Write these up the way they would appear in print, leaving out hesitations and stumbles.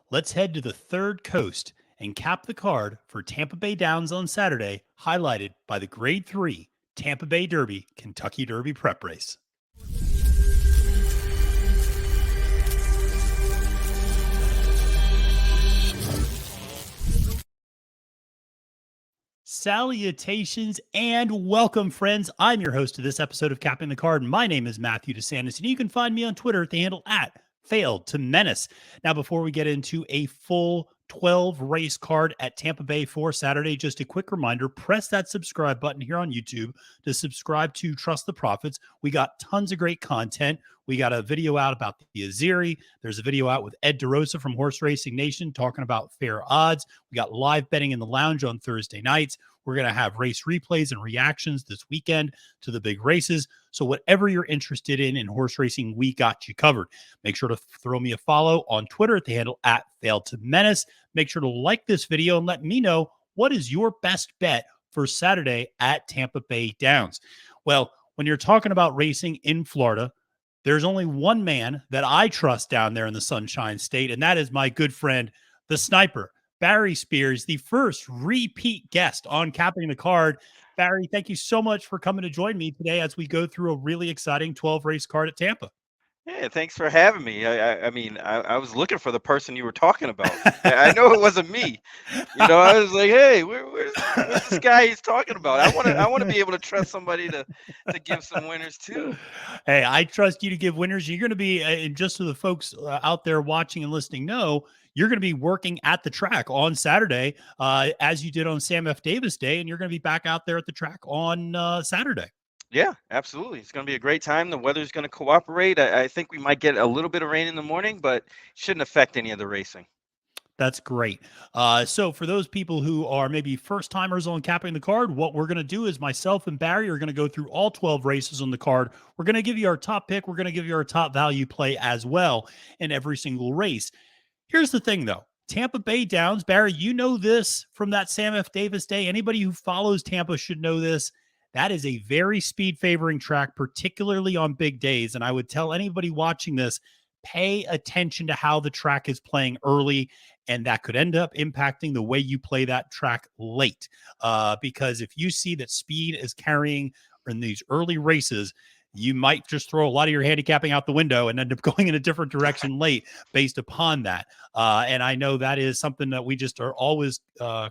Let's head to the third coast and cap the card for Tampa Bay Downs on Saturday, highlighted by the Grade 3 Tampa Bay Derby Kentucky Derby Prep Race. Salutations and welcome, friends. I'm your host of this episode of Capping the Card. My name is Matthew DeSantis, and you can find me on Twitter at the handle at Failed to Menace. Now, before we get into a full 12 race card at Tampa Bay for Saturday, just a quick reminder, press that subscribe button here on YouTube to subscribe to Trust the Profits. We got tons of great content. We got a video out about the Azeri. There's a video out with Ed DeRosa from Horse Racing Nation talking about fair odds. We got live betting in the lounge on Thursday nights. We're going to have race replays and reactions this weekend to the big races. So whatever you're interested in horse racing, we got you covered. Make sure to throw me a follow on Twitter at the handle at Fail to Menace. Make sure to like this video and let me know what is your best bet for Saturday at Tampa Bay Downs. Well, when you're talking about racing in Florida, there's only one man that I trust down there in the Sunshine State, and that is my good friend, the sniper, Barry Spears, the first repeat guest on Capping the Card. Barry, thank you so much for coming to join me today as we go through a really exciting 12-race card at Tampa. Yeah, thanks for having me. I was looking for the person you were talking about. I know it wasn't me. I was like, hey, where's this guy he's talking about? I want to be able to trust somebody to give some winners too. Hey, I trust you to give winners. You're going to be, and just so the folks out there watching and listening know, you're going to be working at the track on Saturday, as you did on Sam F. Davis Day, and you're going to be back out there at the track on Saturday. Yeah, absolutely. It's going to be a great time. The weather's going to cooperate. I think we might get a little bit of rain in the morning, but shouldn't affect any of the racing. That's great. So for those people who are maybe first timers on Capping the Card, what we're going to do is myself and Barry are going to go through all 12 races on the card. We're going to give you our top pick. We're going to give you our top value play as well in every single race. Here's the thing, though. Tampa Bay Downs, Barry, you know this from that Sam F. Davis Day. Anybody who follows Tampa should know this. That is a very speed favoring track, particularly on big days. And I would tell anybody watching this, pay attention to how the track is playing early, and that could end up impacting the way you play that track late. Because if you see that speed is carrying in these early races, you might just throw a lot of your handicapping out the window and end up going in a different direction late based upon that. And I know that is something that we just are always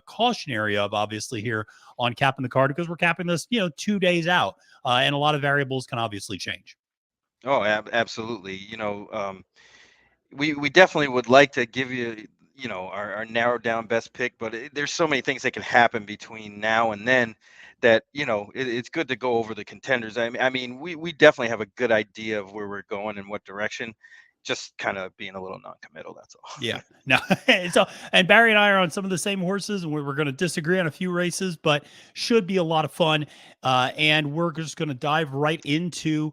cautionary of, obviously, here on Capping the Card, because we're capping this, 2 days out. And a lot of variables can obviously change. Oh, absolutely. We definitely would like to give you, our narrowed down best pick, but there's so many things that can happen between now and then that, it's good to go over the contenders. I mean, we definitely have a good idea of where we're going and what direction, just kind of being a little non-committal. That's all. Yeah. No. And Barry and I are on some of the same horses, and we're going to disagree on a few races, but should be a lot of fun. And we're just going to dive right into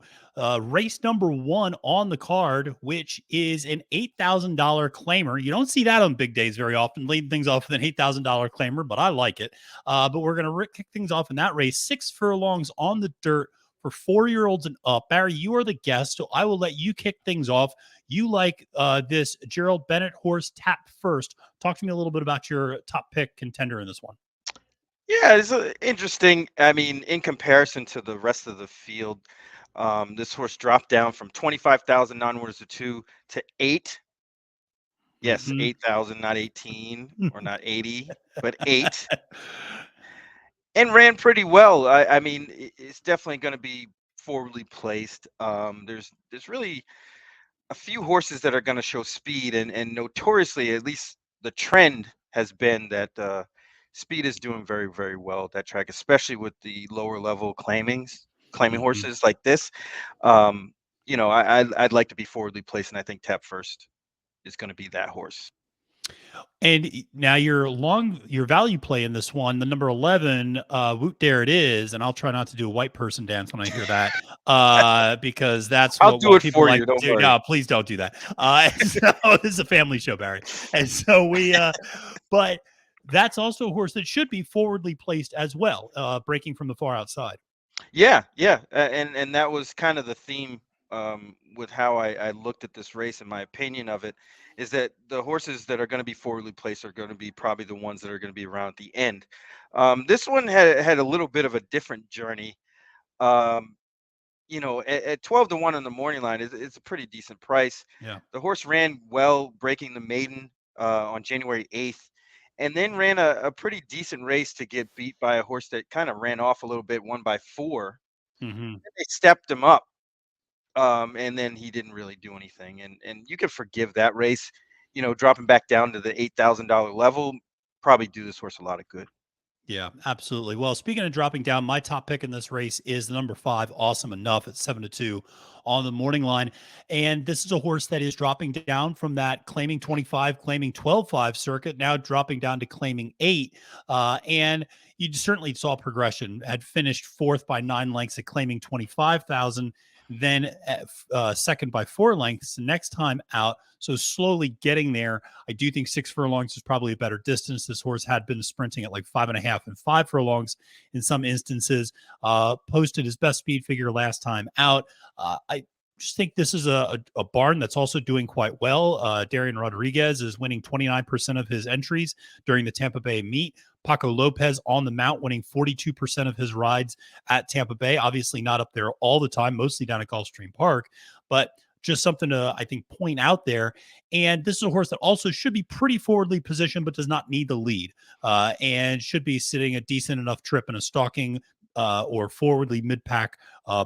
race number 1 on the card, which is an $8,000 claimer. You don't see that on big days very often, leading things off with an $8,000 claimer, but I like it. But we're going to kick things off in that race. 6 furlongs on the dirt for 4-year-olds and up. Barry, you are the guest, so I will let you kick things off. You like this Gerald Bennett horse, Tap First. Talk to me a little bit about your top pick contender in this one. Yeah, it's interesting. I mean, in comparison to the rest of the field, this horse dropped down from 25,000 non-winners to 2 to 8. Yes, 8,000, not 18 or not 80, but 8. And ran pretty well. I mean, it's definitely going to be forwardly placed. There's really a few horses that are going to show speed, and notoriously, at least the trend has been that speed is doing very, very well at that track, especially with the lower level claiming horses like this. I'd like to be forwardly placed, and I think Tap First is going to be that horse. And now your value play in this one, the number 11, Woot There It Is, and I'll try not to do a white person dance when I hear that, because that's I'll do it people for like you. Don't to do. worry. No, please don't do that. So this is a family show, Barry, and so but that's also a horse that should be forwardly placed as well, breaking from the far outside. Yeah, and that was kind of the theme with how I looked at this race and my opinion of it is that the horses that are going to be forwardly placed are going to be probably the ones that are going to be around at the end. This one had a little bit of a different journey. Um, at 12 to 1 on the morning line is a pretty decent price. Yeah. The horse ran well, breaking the maiden on January 8th, and then ran a pretty decent race to get beat by a horse that kind of ran off a little bit, won by 4. Hmm. And they stepped him up, and then he didn't really do anything. And you can forgive that race, dropping back down to the $8,000 level, probably do this horse a lot of good. Yeah, absolutely. Well, speaking of dropping down, my top pick in this race is the number 5, Awesome Enough, at 7-2 on the morning line. And this is a horse that is dropping down from that claiming 25, claiming 12-5 circuit, now dropping down to claiming 8. And you certainly saw progression. Had finished fourth by 9 lengths at claiming 25,000, then second by 4 lengths the next time out. So slowly getting there. I do think 6 furlongs is probably a better distance. This horse had been sprinting at like 5.5 and 5 furlongs in some instances. Posted his best speed figure last time out. I just think this is a barn that's also doing quite well. Darian Rodriguez is winning 29% of his entries during the Tampa Bay meet. Paco Lopez on the mount, winning 42% of his rides at Tampa Bay. Obviously not up there all the time, mostly down at Gulfstream Park, but just something to, I think, point out there. And this is a horse that also should be pretty forwardly positioned, but does not need the lead, and should be sitting a decent enough trip in a stalking or forwardly mid-pack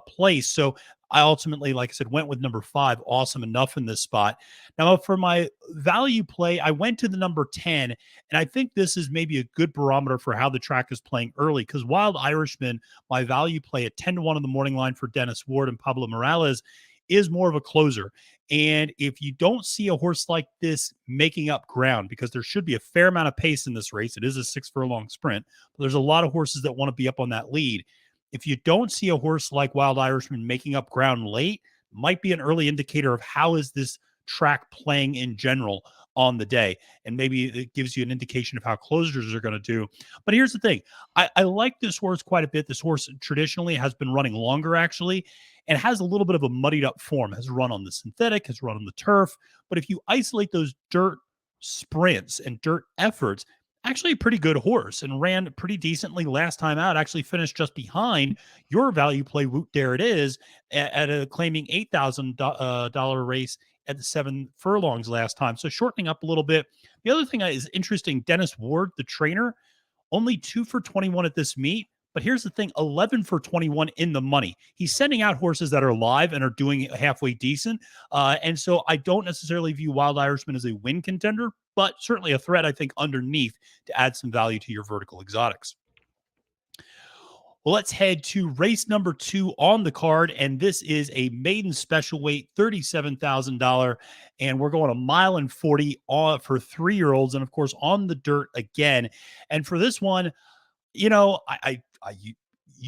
place. So I ultimately, like I said, went with number 5, Awesome Enough, in this spot. Now, for my value play, I went to the number 10, and I think this is maybe a good barometer for how the track is playing early, because Wild Irishman, my value play at 10 to 1 on the morning line for Dennis Ward and Pablo Morales, is more of a closer. And if you don't see a horse like this making up ground, because there should be a fair amount of pace in this race, it is a 6 furlong sprint, but there's a lot of horses that want to be up on that lead. If you don't see a horse like Wild Irishman making up ground late, might be an early indicator of how is this track playing in general on the day. And maybe it gives you an indication of how closers are going to do. But here's the thing. I like this horse quite a bit. This horse traditionally has been running longer, actually, and has a little bit of a muddied up form, has run on the synthetic, has run on the turf. But if you isolate those dirt sprints and dirt efforts, actually a pretty good horse and ran pretty decently last time out, actually finished just behind your value play. Woot, there it is, at a claiming $8,000 race at the 7 furlongs last time. So shortening up a little bit. The other thing that is interesting, Dennis Ward, the trainer, only 2 for 21 at this meet. But here's the thing, 11 for 21 in the money. He's sending out horses that are live and are doing halfway decent. And so I don't necessarily view Wild Irishman as a win contender, but certainly a threat, I think, underneath to add some value to your vertical exotics. Well, let's head to race number 2 on the card. And this is a maiden special weight, $37,000. And we're going a mile and 40 for 3-year-olds. And of course, on the dirt again. And for this one,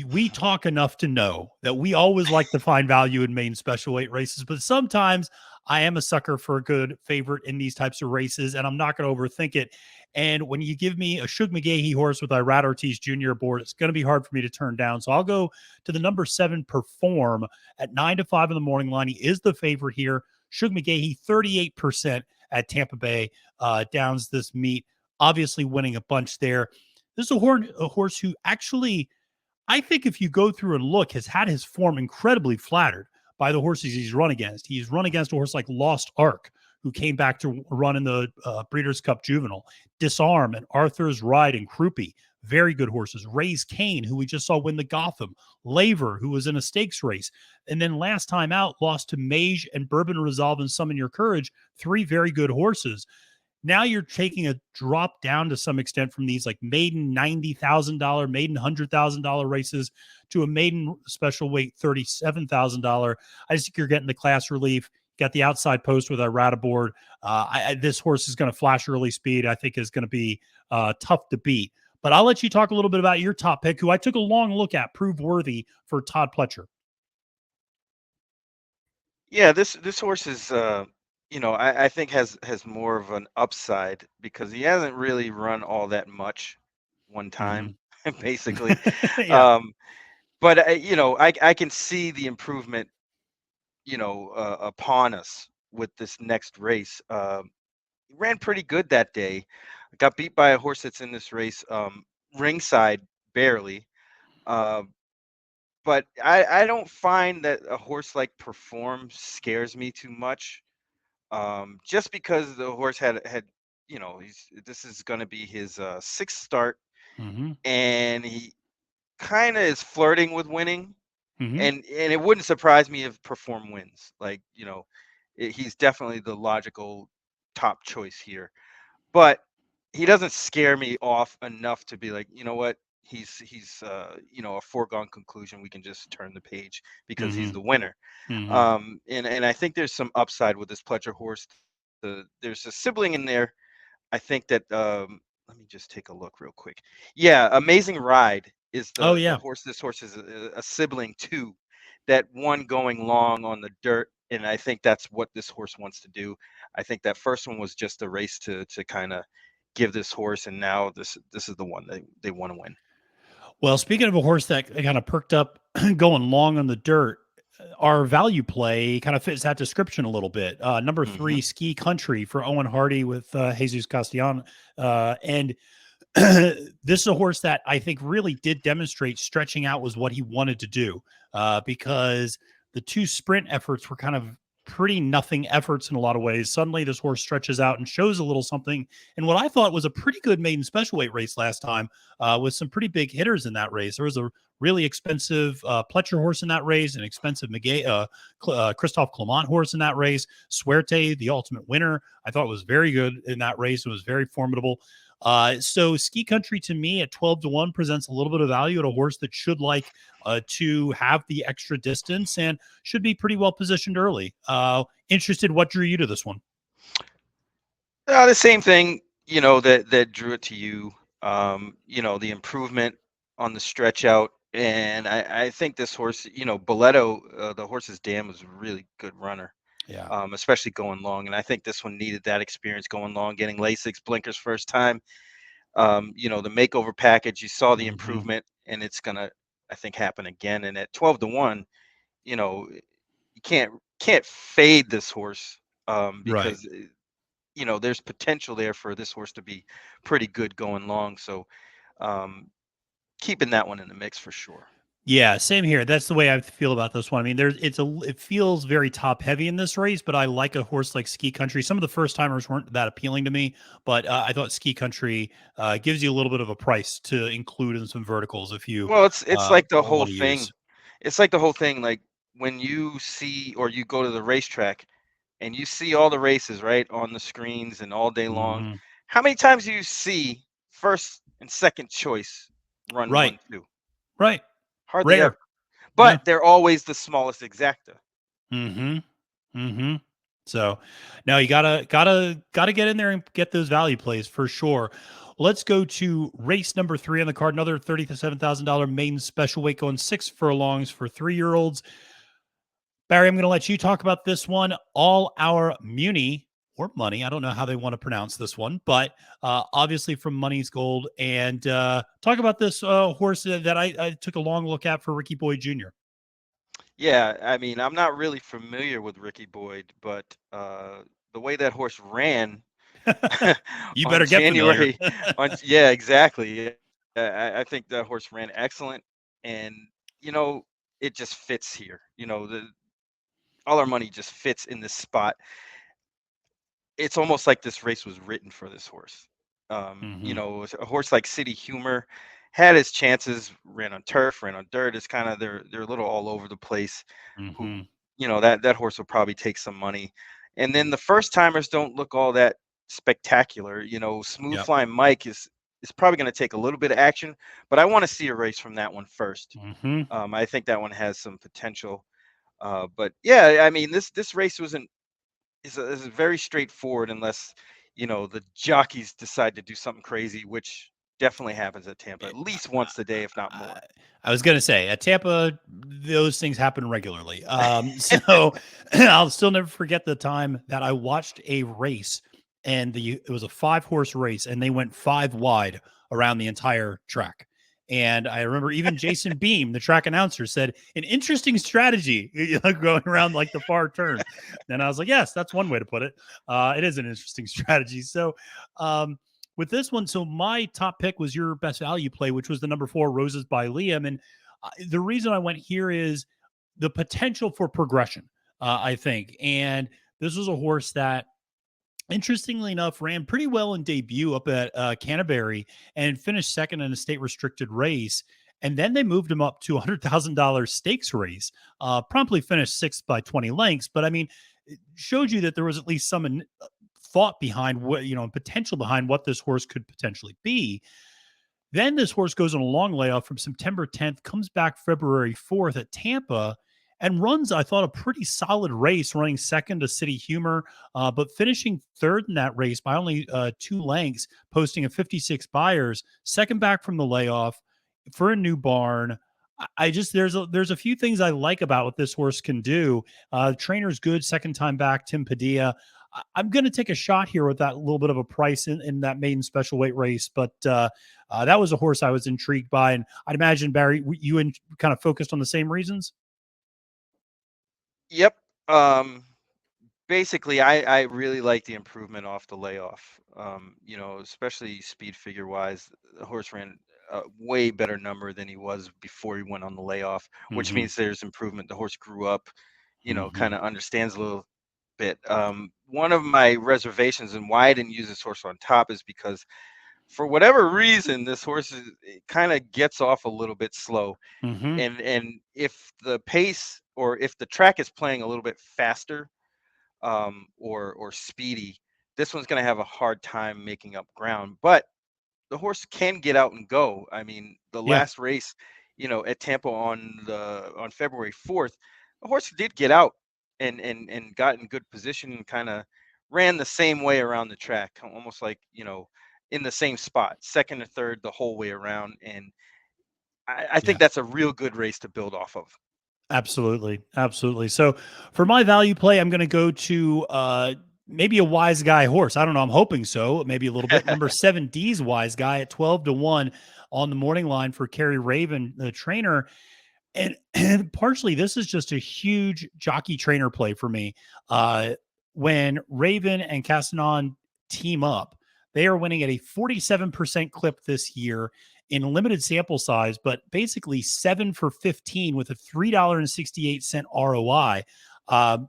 we talk enough to know that we always like to find value in main special weight races, but sometimes I am a sucker for a good favorite in these types of races, and I'm not going to overthink it. And when you give me a Shug McGahee horse with Irad Ortiz Jr. aboard, it's going to be hard for me to turn down. So I'll go to the number 7, Perform, at 9 to 5 in the morning line. He is the favorite here. Shug McGahee, 38% at Tampa Bay Downs this meet, obviously winning a bunch there. This is a horse who actually, I think if you go through and look, has had his form incredibly flattered by the horses he's run against. He's run against a horse like Lost Ark, who came back to run in the Breeders' Cup Juvenile. Disarm and Arthur's Ride and Crouppy, very good horses. Raise Kane, who we just saw win the Gotham. Laver, who was in a stakes race. And then last time out, lost to Mage and Bourbon Resolve and Summon Your Courage, 3 very good horses. Now you're taking a drop down to some extent from these like maiden $90,000, maiden $100,000 races to a maiden special weight $37,000. I just think you're getting the class relief. Got the outside post with Irad aboard. This horse is going to flash early speed. I think is going to be tough to beat. But I'll let you talk a little bit about your top pick, who I took a long look at, Prove Worthy, for Todd Pletcher. Yeah, this horse is I think has more of an upside because he hasn't really run all that much one time, basically. Yeah. But I can see the improvement, upon us with this next race. He ran pretty good that day. Got beat by a horse that's in this race, ringside barely. Uh, but I don't find that a horse like Perform scares me too much. Just because the horse had this is going to be his sixth start, Mm-hmm. and he kind of is flirting with winning, Mm-hmm. and it wouldn't surprise me if Perform wins. Like, he's definitely the logical top choice here, but he doesn't scare me off enough to be like, you know what, he's a foregone conclusion. We can just turn the page because he's Mm-hmm. the winner. Mm-hmm. And I think there's some upside with this Pletcher horse. There's a sibling in there. I think that let me just take a look real quick. Yeah, Amazing Ride is Oh the yeah. horse. This horse is a sibling too, that won going long on the dirt, and I think that's what this horse wants to do. I think that first one was just a race to kind of give this horse, and now this is the one they want to win. Well, speaking of a horse that kind of perked up going long on the dirt, our value play kind of fits that description a little bit. Number Hmm. 3, Ski Country for Owen Hardy with Jesus Castellan. And this is a horse that I think really did demonstrate stretching out was what he wanted to do, because the two sprint efforts were kind of pretty nothing efforts in a lot of ways. Suddenly, this horse stretches out and shows a little something in what I thought was a pretty good maiden special weight race last time, with some pretty big hitters in that race. There was a really expensive Pletcher horse in that race, an expensive Christophe Clement horse in that race. Suerte, the ultimate winner, I thought was very good in that race. It was very formidable. So Ski Country to me at 12-1 presents a little bit of value at a horse that should like to have the extra distance and should be pretty well positioned early. Interested, what drew you to this one? The same thing, that drew it to you. The improvement on the stretch out, and I think this horse, Boleto, the horse's dam was a really good runner, Yeah. especially going long. And I think this one needed that experience going long, getting Lasix blinkers first time. The makeover package, you saw the Hmm. improvement, and it's gonna, I think, happen again. And at 12-1, you can't fade this horse, Right. because there's potential there for this horse to be pretty good going long. So, um, keeping that one in the mix for sure. Yeah, same here. That's the way I feel about this one. I mean, it feels very top heavy in this race, but I like a horse like Ski Country. Some of the first timers weren't that appealing to me, but I thought Ski Country gives you a little bit of a price to include in some verticals if you Well, it's like the whole want to thing. use. It's like the whole thing. Like when you see or you go to the racetrack and you see all the races right on the screens and all day long. Hmm. How many times do you see first and second choice run Right, 1-2? right, Hardly rare. ever. Yeah. But they're always the smallest exacta. Hmm. Hmm. So, no, you gotta get in there and get those value plays for sure. Let's go to race number 3 on the card. Another $37,000 maiden special weight going 6 furlongs for 3-year-olds. Barry, I'm going to let you talk about this one. All Our Muni or Money. I don't know how they want to pronounce this one, but obviously from Money's Gold. And talk about this horse that I took a long look at for Ricky Boyd Jr. Yeah, I mean, I'm not really familiar with Ricky Boyd, but the way that horse ran You on better get familiar. January, yeah, exactly. Yeah, I think that horse ran excellent, and you know, it just fits here. The All Our Money just fits in this spot. It's almost like this race was written for this horse. Hmm. A horse like City Humor had his chances, ran on turf, ran on dirt. It's kind of they're a little all over the place. Who, Hmm. that horse will probably take some money. And then the first timers don't look all that spectacular. Smooth Yep. Flying Mike is probably going to take a little bit of action, but I want to see a race from that one first. Hmm. I think that one has some potential. But yeah, I mean this race wasn't is very straightforward unless the jockeys decide to do something crazy, which definitely happens at Tampa at least once a day, if not I more. I was gonna say at Tampa, those things happen regularly. So I'll still never forget the time that I watched a race, and it was a 5-horse race, and they went 5 wide around the entire track. And I remember even Jason Beam, the track announcer, said, an interesting strategy going around like the far turn. And I was like, yes, that's one way to put it. It is an interesting strategy. So with this one, so my top pick was your best value play, which was the number 4 Roses by Liam. And the reason I went here is the potential for progression, I think. And this was a horse that, interestingly enough, ran pretty well in debut up at Canterbury and finished second in a state restricted race. And then they moved him up to $100,000 stakes race, promptly finished 6th by 20 lengths. But I mean, it showed you that there was at least some thought behind what, potential behind what this horse could potentially be. Then this horse goes on a long layoff from September 10th, comes back February 4th at Tampa, and runs, I thought, a pretty solid race, running second to City Humor, but finishing third in that race by only 2 lengths, posting a 56 buyers, second back from the layoff for a new barn. I just there's a few things I like about what this horse can do. Trainer's good, second time back, Tim Padilla. I'm going to take a shot here with that little bit of a price in that maiden special weight race, but that was a horse I was intrigued by, and I'd imagine, Barry, you kind of focused on the same reasons. Yep. Basically, I really like the improvement off the layoff. Especially speed figure wise, the horse ran a way better number than he was before he went on the layoff, which Mm-hmm. means there's improvement. The horse grew up, Mm-hmm. kind of understands a little bit. One of my reservations and why I didn't use this horse on top is because for whatever reason, this horse kind of gets off a little bit slow. Mm-hmm. And if the pace or if the track is playing a little bit faster, or speedy, this one's going to have a hard time making up ground. But the horse can get out and go. I mean, the Yeah. last race, at Tampa on February 4th, the horse did get out and got in good position and kind of ran the same way around the track, almost like in the same spot, second or third the whole way around. And I Yeah. think that's a real good race to build off of. Absolutely. Absolutely. So for my value play, I'm going to go to maybe a wise guy horse. I don't know. I'm hoping so. Maybe a little bit. Number 7, D's Wise Guy at 12-1 on the morning line for Kerry Raven, the trainer. And partially, this is just a huge jockey trainer play for me. When Raven and Castanon team up, they are winning at a 47% clip this year in limited sample size, but basically 7 for 15 with a $3.68 ROI.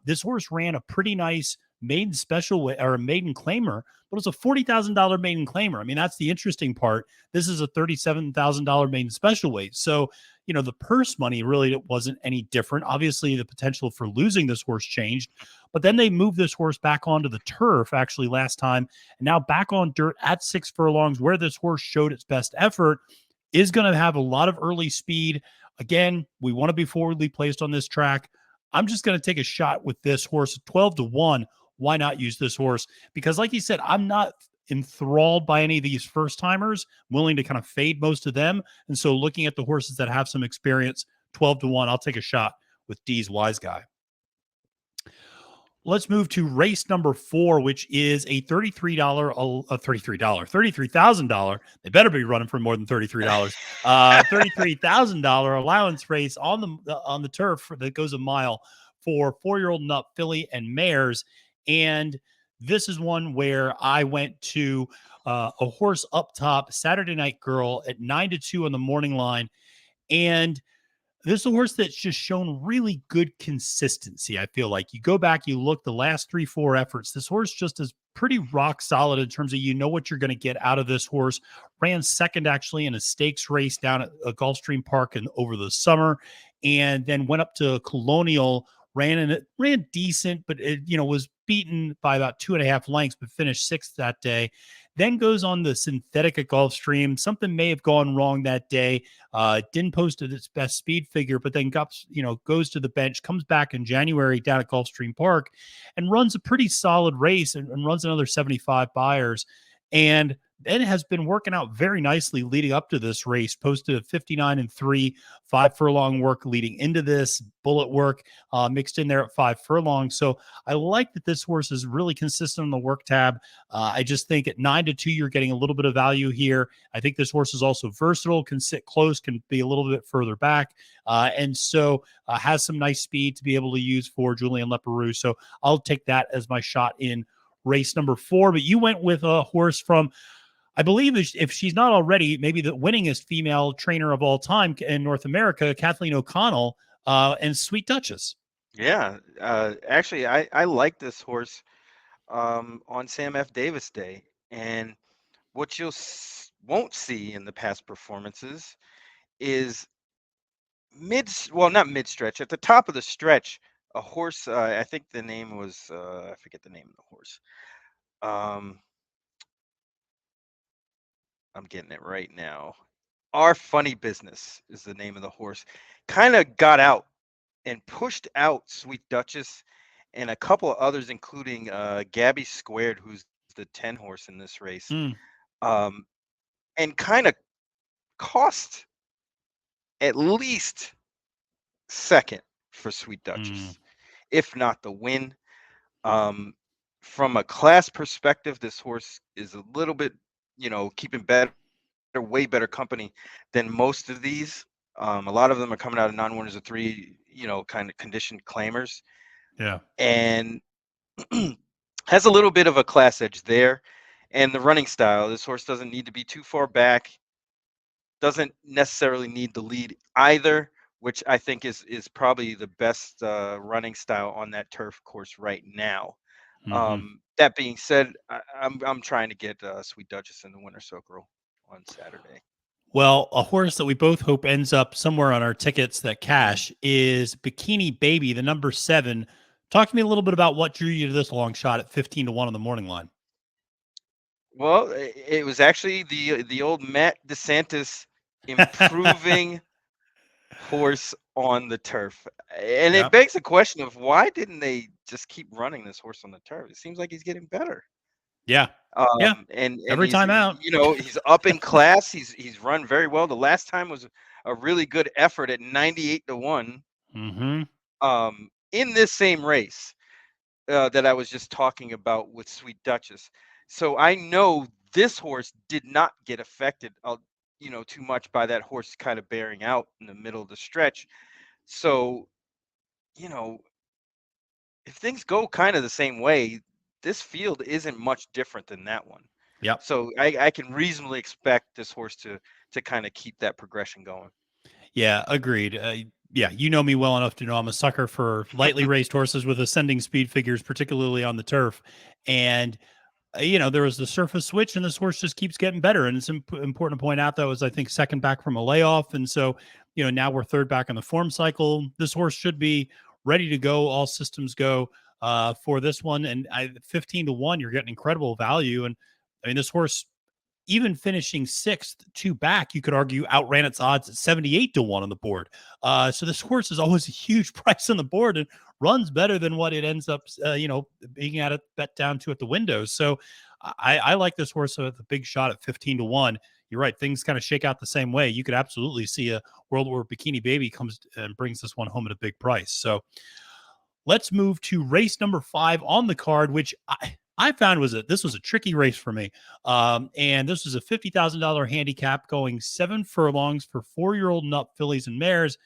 This horse ran a pretty nice maiden special or a maiden claimer, but it was a $40,000 maiden claimer. I mean, that's the interesting part. This is a $37,000 maiden special weight. So, the purse money really wasn't any different. Obviously, the potential for losing this horse changed, but then they moved this horse back onto the turf actually last time, and now back on dirt at 6 furlongs where this horse showed its best effort, is going to have a lot of early speed. Again, we want to be forwardly placed on this track. I'm just going to take a shot with this horse 12-1. Why not use this horse? Because like you said, I'm not enthralled by any of these first timers, willing to kind of fade most of them. And so looking at the horses that have some experience, 12-1, I'll take a shot with D's Wise Guy. Let's move to race number 4, which is a $33,000. They better be running for more than $33. $33,000 allowance race on the turf that goes a mile for 4-year-old and up filly and mares. And this is one where I went to a horse up top, Saturday Night Girl at 9-2 on the morning line. And this is a horse that's just shown really good consistency. I feel like you go back, you look the last 3-4 efforts. This horse just is pretty rock solid in terms of what you're going to get out of this horse. Ran second actually in a stakes race down at Gulfstream Park over the summer, and then went up to Colonial. Ran decent, but it was beaten by about 2.5 lengths, but finished 6th that day. Then goes on the synthetic at Gulfstream. Something may have gone wrong that day. Didn't post at its best speed figure, but then goes to the bench, comes back in January down at Gulfstream Park and runs a pretty solid race and runs another 75 buyers. And and has been working out very nicely leading up to this race. Posted a 59-3, 5 furlong work leading into this, bullet work mixed in there at 5 furlongs. So I like that this horse is really consistent on the work tab. I just think at 9-2, you're getting a little bit of value here. I think this horse is also versatile, can sit close, can be a little bit further back, and so has some nice speed to be able to use for Julian Leparoux. So I'll take that as my shot in race number 4. But you went with a horse from, I believe, if she's not already, maybe the winningest female trainer of all time in North America, Kathleen O'Connell, and Sweet Duchess. Yeah, actually, I like this horse on Sam F. Davis Day, and what you'll won't see in the past performances is not mid stretch, at the top of the stretch, a horse. I think the name was I forget the name of the horse. Um, I'm getting it right now. Our Funny Business is the name of the horse. Kind of got out and pushed out Sweet Duchess and a couple of others, including Gabby Squared, who's the 10 horse in this race, Mm, um, and kind of cost at least second for Sweet mm, Duchess, if not the win. Um, from a class perspective, this horse is a little bit, keeping way better company than most of these. A lot of them are coming out of non-winners of three, kind of conditioned claimers, yeah. and has a little bit of a class edge there. And the running style, this horse doesn't need to be too far back, doesn't necessarily need the lead either, which I think is probably the best running style on that turf course right now. Mm-hmm. That being said, I'm trying to get Sweet Duchess in the winner's circle on Saturday. Well, a horse that we both hope ends up somewhere on our tickets that cash is Bikini Baby, the number 7. Talk to me a little bit about what drew you to this long shot at 15-1 on the morning line. Well, it was actually the old Matt DeSantis improving horse on the turf, and it Yep. begs the question of why didn't they just keep running this horse on the turf? It seems like he's getting better. Yeah. Yeah. And Every he's time out. he's up in class. He's run very well. The last time was a really good effort at 98-1 Mm-hmm. in this same race that I was just talking about with Sweet Duchess. So I know this horse did not get affected, too much by that horse kind of bearing out in the middle of the stretch. So, you know, if things go kind of the same way, this field isn't much different than that one. Yep. So I can reasonably expect this horse to kind of keep that progression going. Yeah, agreed. Yeah, you know me well enough to know I'm a sucker for lightly raced horses with ascending speed figures, particularly on the turf. And there was the surface switch, and this horse just keeps getting better. And it's important to point out that was, I think, second back from a layoff, and so now we're third back in the form cycle. This horse should be ready to go, all systems go for this one. And 15-1, you're getting incredible value. And I mean, this horse, even finishing sixth, 2 back, you could argue outran its odds at 78-1 on the board. So this horse is always a huge price on the board and runs better than what it ends up, being at it bet down to at the windows. So I like this horse with a big shot at 15-1. You're right. Things kind of shake out the same way. You could absolutely see a world where Bikini Baby comes and brings this one home at a big price. So let's move to race number 5 on the card, which I found this was a tricky race for me. And this was a $50,000 handicap going 7 furlongs for 4-year-old nut fillies and mares.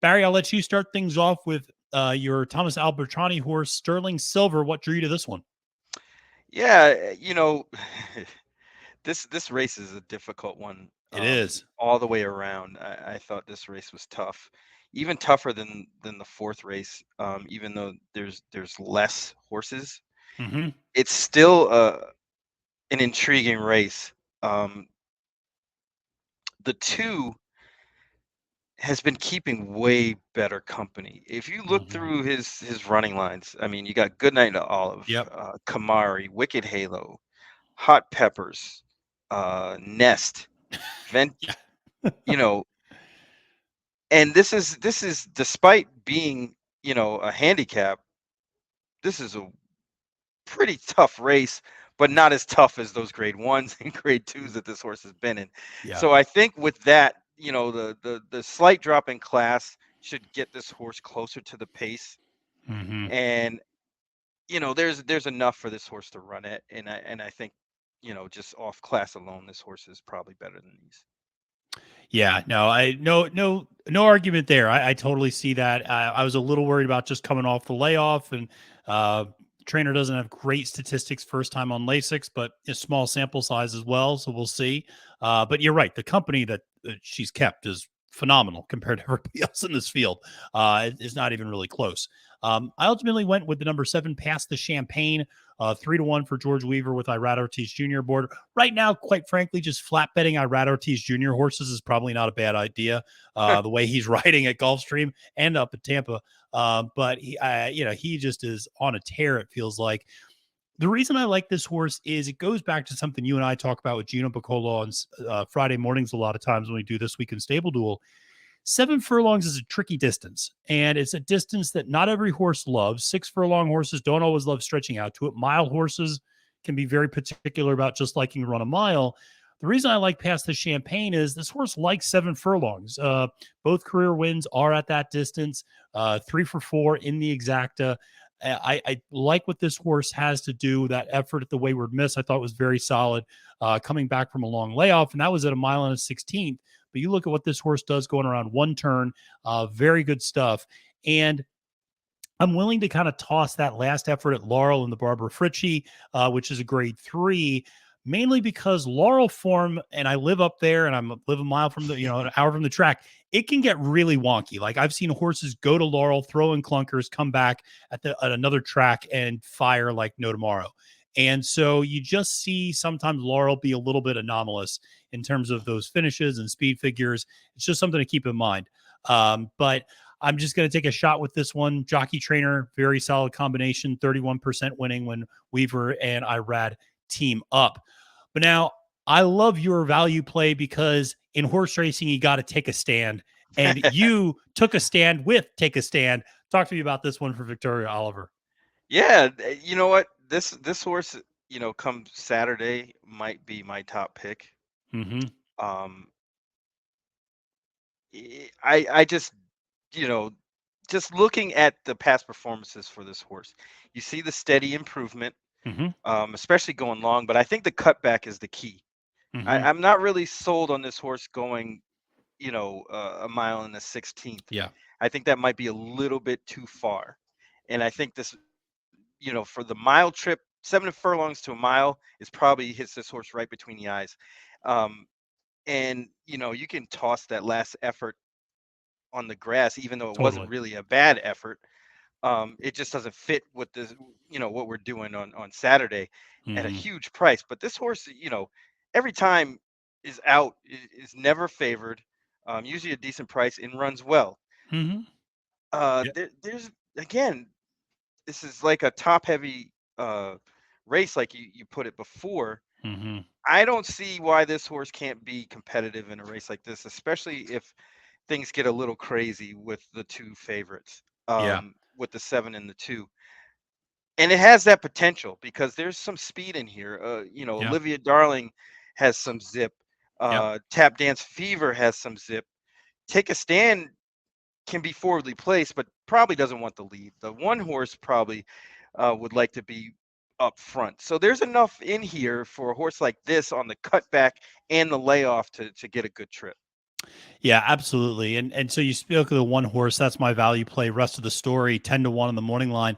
Barry, I'll let you start things off with your Thomas Albertani horse, Sterling Silver. What drew you to this one? Yeah, this race is a difficult one It is. all the way around. I thought this race was tough, even tougher than the fourth race. Even though there's less horses, Mm-hmm. it's still an intriguing race. The two has been keeping way better company. If you look Mm-hmm. through his running lines, I mean, you got Goodnight Olive, Yep. Kamari, Wicked Halo, Hot Peppers, Nest, Vent, Yeah. you know, and this is despite being, a handicap, this is a pretty tough race, but not as tough as those grade ones and grade twos that this horse has been in. Yeah. So I think with that, the slight drop in class should get this horse closer to the pace. Hmm. And there's enough for this horse to run it, and I think, just off class alone, this horse is probably better than these. Yeah, no, no argument there. I totally see that. I was a little worried about just coming off the layoff, and uh, trainer doesn't have great statistics first time on Lasix, but a small sample size as well, so we'll see. But you're right, the company that she's kept is phenomenal compared to everybody else in this field. It's not even really close. I ultimately went with the number 7, Past the Champagne, 3-1 for George Weaver with Irad Ortiz Jr. aboard. Right now, quite frankly, just flat betting Irad Ortiz Jr. horses is probably not a bad idea. The way he's riding at Gulfstream and up at Tampa, but he just is on a tear. It feels like. The reason I like this horse is it goes back to something you and I talk about with Gino Piccolo on Friday mornings a lot of times when we do This Week in Stable Duel. 7 furlongs is a tricky distance, and it's a distance that not every horse loves. 6 furlong horses don't always love stretching out to it. Mile horses can be very particular about just liking to run a mile. The reason I like Past the Champagne is this horse likes 7 furlongs. Both career wins are at that distance, 3 for 4 in the exacta. I like what this horse has to do. That effort at the Wayward Miss, I thought was very solid, coming back from a long layoff, and that was at a mile and a 16th. But you look at what this horse does going around one turn, very good stuff. And I'm willing to kind of toss that last effort at Laurel and the Barbara Fritchie, which is a grade 3, mainly because Laurel form, and I live up there and I'm live a mile from an hour from the track. It can get really wonky. Like I've seen horses go to Laurel, throw in clunkers, come back at another track and fire like no tomorrow. And so you just see sometimes Laurel be a little bit anomalous in terms of those finishes and speed figures. It's just something to keep in mind. But I'm just going to take a shot with this one. Jockey trainer, very solid combination, 31% winning when Weaver and Irad team up. But now I love your value play because in horse racing, you got to take a stand. And you took a stand with Take a Stand. Talk to me about this one for Victoria Oliver. Yeah, you know what? This horse, come Saturday, might be my top pick. Mm-hmm. Um, I just, you know, just looking at the past performances for this horse, you see the steady improvement, Mm-hmm. especially going long. But I think the cutback is the key. Mm-hmm. I'm not really sold on this horse going, a mile and a 16th. Yeah. I think that might be a little bit too far. And I think this, for the mile trip, 7 furlongs to a mile is probably hits this horse right between the eyes. Um, and you can toss that last effort on the grass, even though it wasn't Totally. really a bad effort. It just doesn't fit with this, what we're doing on Saturday at a Mm-hmm. huge price. But this horse, every time is out, is never favored, usually a decent price and runs well. Mm-hmm. Yeah. There's again, this is like a top heavy race, like you put it before. Mm-hmm. I don't see why this horse can't be competitive in a race like this, especially if things get a little crazy with the two favorites, Yeah. with the 7 and the 2. And it has that potential because there's some speed in here. Yeah. Olivia Darling has some zip. Yep. Tap Dance Fever has some zip. Take a Stand can be forwardly placed, but probably doesn't want the lead. The one horse probably would like to be up front. So there's enough in here for a horse like this on the cutback and the layoff to get a good trip. Yeah, absolutely. And so you spoke of the one horse. That's my value play. Rest of the story, 10-1 on the morning line.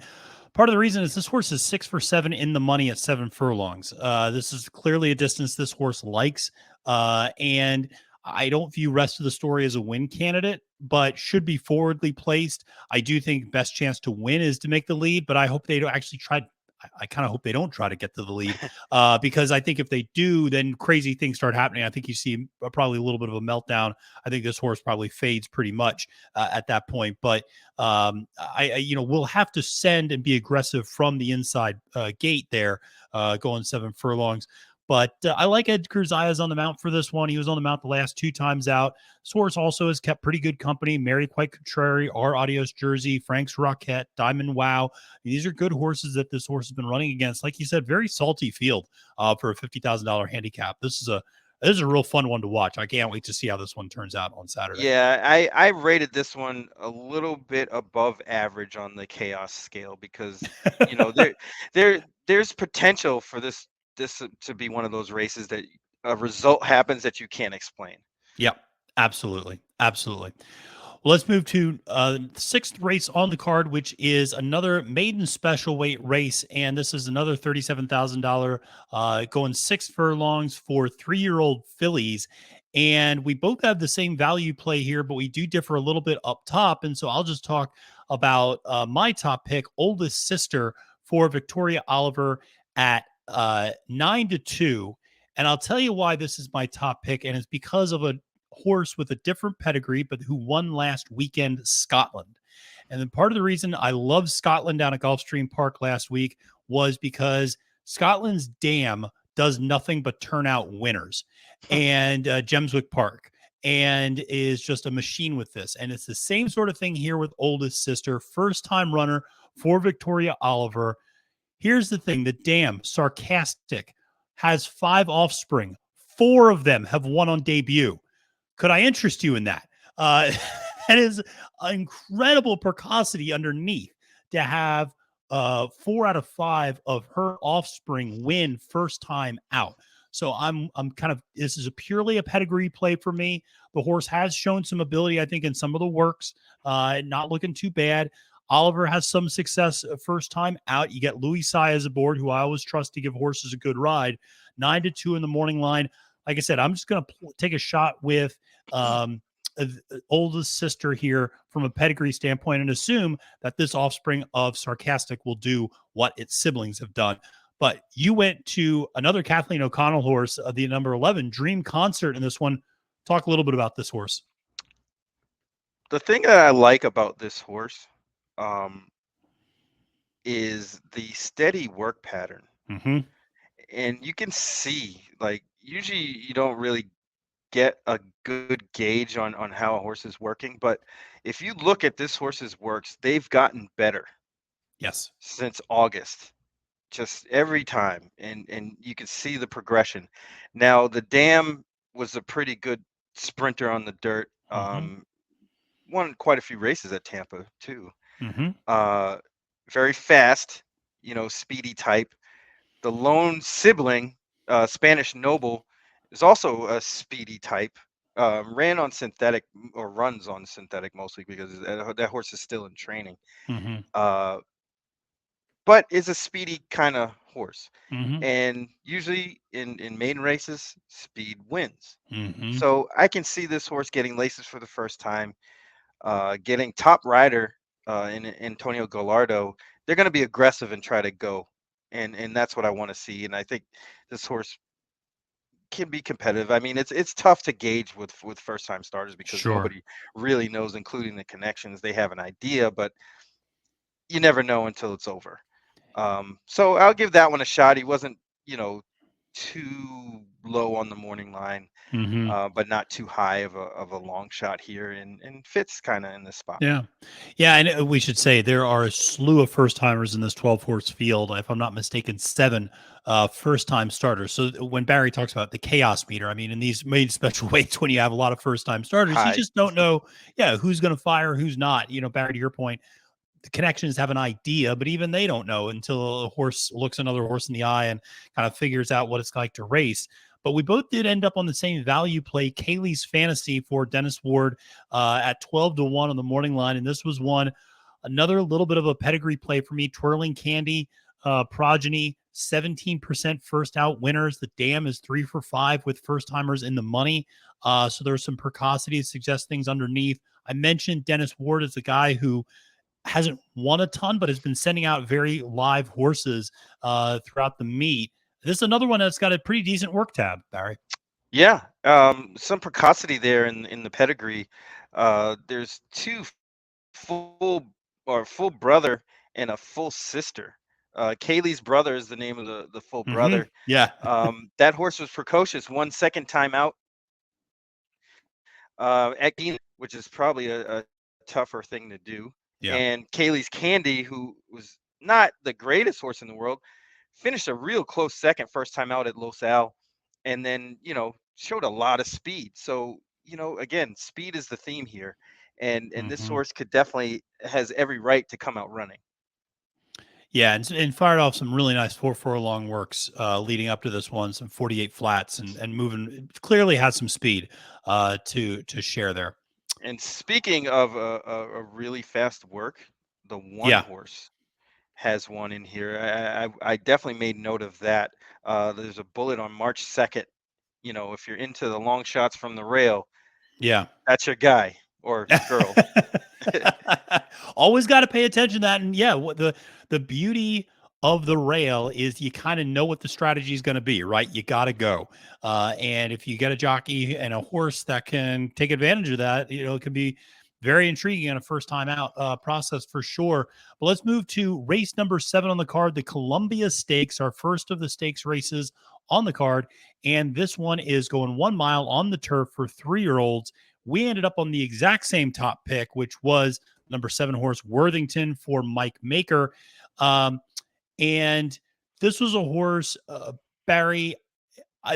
Part of the reason is this horse is 6 for 7 in the money at 7 furlongs. This is clearly a distance this horse likes. And I don't view Rest of the Story as a win candidate, but should be forwardly placed. I do think best chance to win is to make the lead, but I hope they don't actually try. I kind of hope they don't try to get to the lead because I think if they do, then crazy things start happening. I think you see probably a little bit of a meltdown. I think this horse probably fades pretty much at that point. But we'll have to send and be aggressive from the inside gate there, going 7 furlongs. But I like Edgar Zayas on the mount for this one. He was on the mount the last 2 times out. This horse also has kept pretty good company. Mary Quite Contrary, R. Adios Jersey, Frank's Rocket, Diamond Wow. These are good horses that this horse has been running against. Like you said, very salty field for a $50,000 handicap. This is a real fun one to watch. I can't wait to see how this one turns out on Saturday. Yeah, I rated this one a little bit above average on the chaos scale because there's potential for this to be one of those races that a result happens that you can't explain. Yep, absolutely, absolutely. Well, let's move to the sixth race on the card, which is another maiden special weight race, and this is another $37,000 going 6 furlongs for 3-year-old fillies. And we both have the same value play here, but we do differ a little bit up top. And so I'll just talk about my top pick, Oldest Sister, for Victoria Oliver at 9-2. And I'll tell you why this is my top pick, and it's because of a horse with a different pedigree, but who won last weekend, Scotland. And then part of the reason I love Scotland down at Gulfstream Park last week was because Scotland's dam does nothing but turn out winners, and Gemswick Park, and is just a machine with this. And it's the same sort of thing here with Oldest Sister, first time runner for Victoria Oliver. Here's the thing: the dam, Sarcastic, has 5 offspring. 4 of them have won on debut. Could I interest you in that? That is incredible precocity underneath to have 4 out of 5 of her offspring win first time out. So I'm kind of, this is a purely a pedigree play for me. The horse has shown some ability, I think, in some of the works. Not looking too bad. Oliver has some success first time out. You get Louis Saez aboard, who I always trust to give horses a good ride. 9-2 in the morning line. Like I said, I'm just going to take a shot with Oldest Sister here from a pedigree standpoint and assume that this offspring of Sarcastic will do what its siblings have done. But you went to another Kathleen O'Connell horse, the number 11 Dream Concert in this one. Talk a little bit about this horse. The thing that I like about this horse is the steady work pattern. Mm-hmm. And you can see, like, usually you don't really get a good gauge on how a horse is working, but if you look at this horse's works, they've gotten better Yes. since August, just every time, and you can see the progression. Now, the dam was a pretty good sprinter on the dirt. Mm-hmm. Won quite a few races at Tampa too. Mm-hmm. Uh, Very fast, speedy type. The lone sibling, Spanish Noble, is also a speedy type. Ran on synthetic or runs on synthetic mostly because that horse is still in training. Mm-hmm. Uh, but is a speedy kind of horse. Mm-hmm. And usually in maiden races, speed wins. Mm-hmm. So I can see this horse getting laces for the first time, getting top rider in Antonio Gallardo. They're going to be aggressive and try to go. And that's what I want to see. And I think this horse can be competitive. I mean, it's tough to gauge with first time starters because Sure. nobody really knows, including the connections. They have an idea, but you never know until it's over. So I'll give that one a shot. He wasn't, too low on the morning line, Mm-hmm. but not too high of a long shot here, and fits kind of in this spot. Yeah. Yeah. And we should say there are a slew of first timers in this 12 horse field. If I'm not mistaken, 7 first time starters. So when Barry talks about the chaos meter, I mean, in these made special weights, when you have a lot of first time starters, you High. just don't know, yeah, who's going to fire, who's not. Barry, to your point, the connections have an idea, but even they don't know until a horse looks another horse in the eye and kind of figures out what it's like to race. But we both did end up on the same value play, Kaylee's Fantasy for Dennis Ward at 12-1 on the morning line. And this was another little bit of a pedigree play for me. Twirling Candy, Progeny, 17% first out winners. The dam is 3 for 5 with first timers in the money. So there's some precocity to suggest things underneath. I mentioned Dennis Ward as a guy who hasn't won a ton, but has been sending out very live horses throughout the meet. This is another one that's got a pretty decent work tab, Barry. Yeah, some precocity there in the pedigree. There's 2 full brother and a full sister Kaylee's brother is the name of the full Hmm. brother. Yeah. That horse was precocious. Won second time out at Keeneland, which is probably a tougher thing to do. Yeah. And Kaylee's Candy, who was not the greatest horse in the world, finished a real close second first time out at Los Al, and then showed a lot of speed. So again, speed is the theme here, and this Hmm. horse could definitely has every right to come out running. Yeah, and fired off some really nice 4 furlong works leading up to this one, some 48 flats, and moving. Clearly has some speed to share there. And speaking of a really fast work, the one Yeah, horse has one in here. I definitely made note of that. There's a bullet on March 2nd. If you're into the long shots from the rail, yeah. that's your guy or girl. Always got to pay attention to that. And yeah, what the beauty of the rail is you kind of know what the strategy is going to be, right? You got to go. And if you get a jockey and a horse that can take advantage of that, it can be very intriguing on a first time out process for sure. But let's move to race number 7 on the card, the Columbia Stakes, our first of the stakes races on the card. And this one is going 1 mile on the turf for 3-year-olds. We ended up on the exact same top pick, which was number 7 horse Worthington for Mike Maker. Um, and this was a horse, Barry,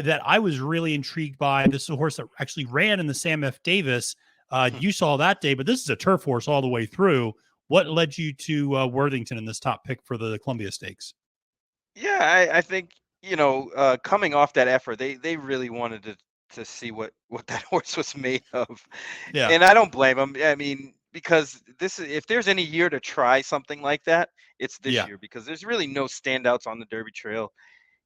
that I was really intrigued by. This is a horse that actually ran in the Sam F. Davis. You saw that day, but this is a turf horse all the way through. What led you to Worthington in this top pick for the Columbia Stakes? Yeah, I think coming off that effort, they really wanted to see what that horse was made of, Yeah, and I don't blame them. I mean, because this is if there's any year to try something like that, it's this yeah, year because there's really no standouts on the Derby Trail.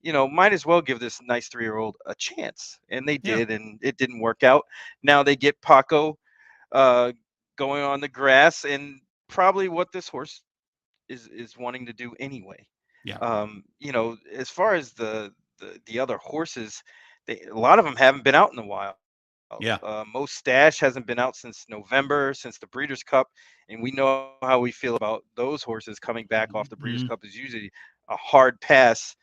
Might as well give this nice 3-year-old a chance, and they yeah, did, and it didn't work out. Now they get Paco uh, going on the grass, and probably what this horse is wanting to do anyway. yeah, As far as the other horses, a lot of them haven't been out in a while. yeah. Most Stash hasn't been out since November, since the Breeders' Cup, and we know how we feel about those horses coming back off the Breeders' Mhm. Cup is usually a hard pass.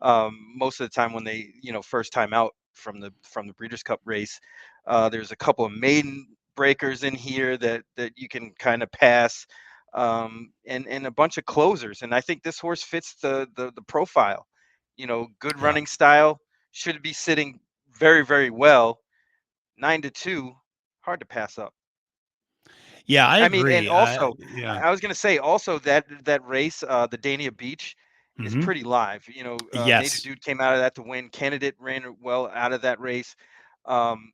Most of the time when they first time out from the Breeders' Cup race, there's a couple of maiden breakers in here that you can kind of pass, and a bunch of closers. And I think this horse fits the profile. Good Yeah. running style, should be sitting very very well. 9-2, hard to pass up. Yeah, I I mean, and agree. also, Yeah. I was going to say also that race, the Dania Beach, is Hmm. pretty live. Major Yes. Dude came out of that to win. Candidate ran well out of that race. Um,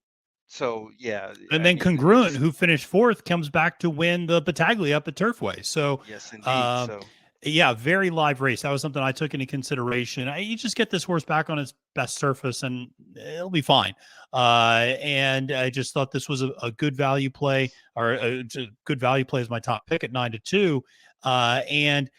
so yeah, And I then mean, Congruent, it's who finished fourth, comes back to win the Battaglia up at Turfway. So, yes indeed. uh, So yeah, very live race. That was something I took into consideration. You just get this horse back on its best surface, and it'll be fine. And I just thought this was a good value play, or a good value play as my top pick at 9-2. And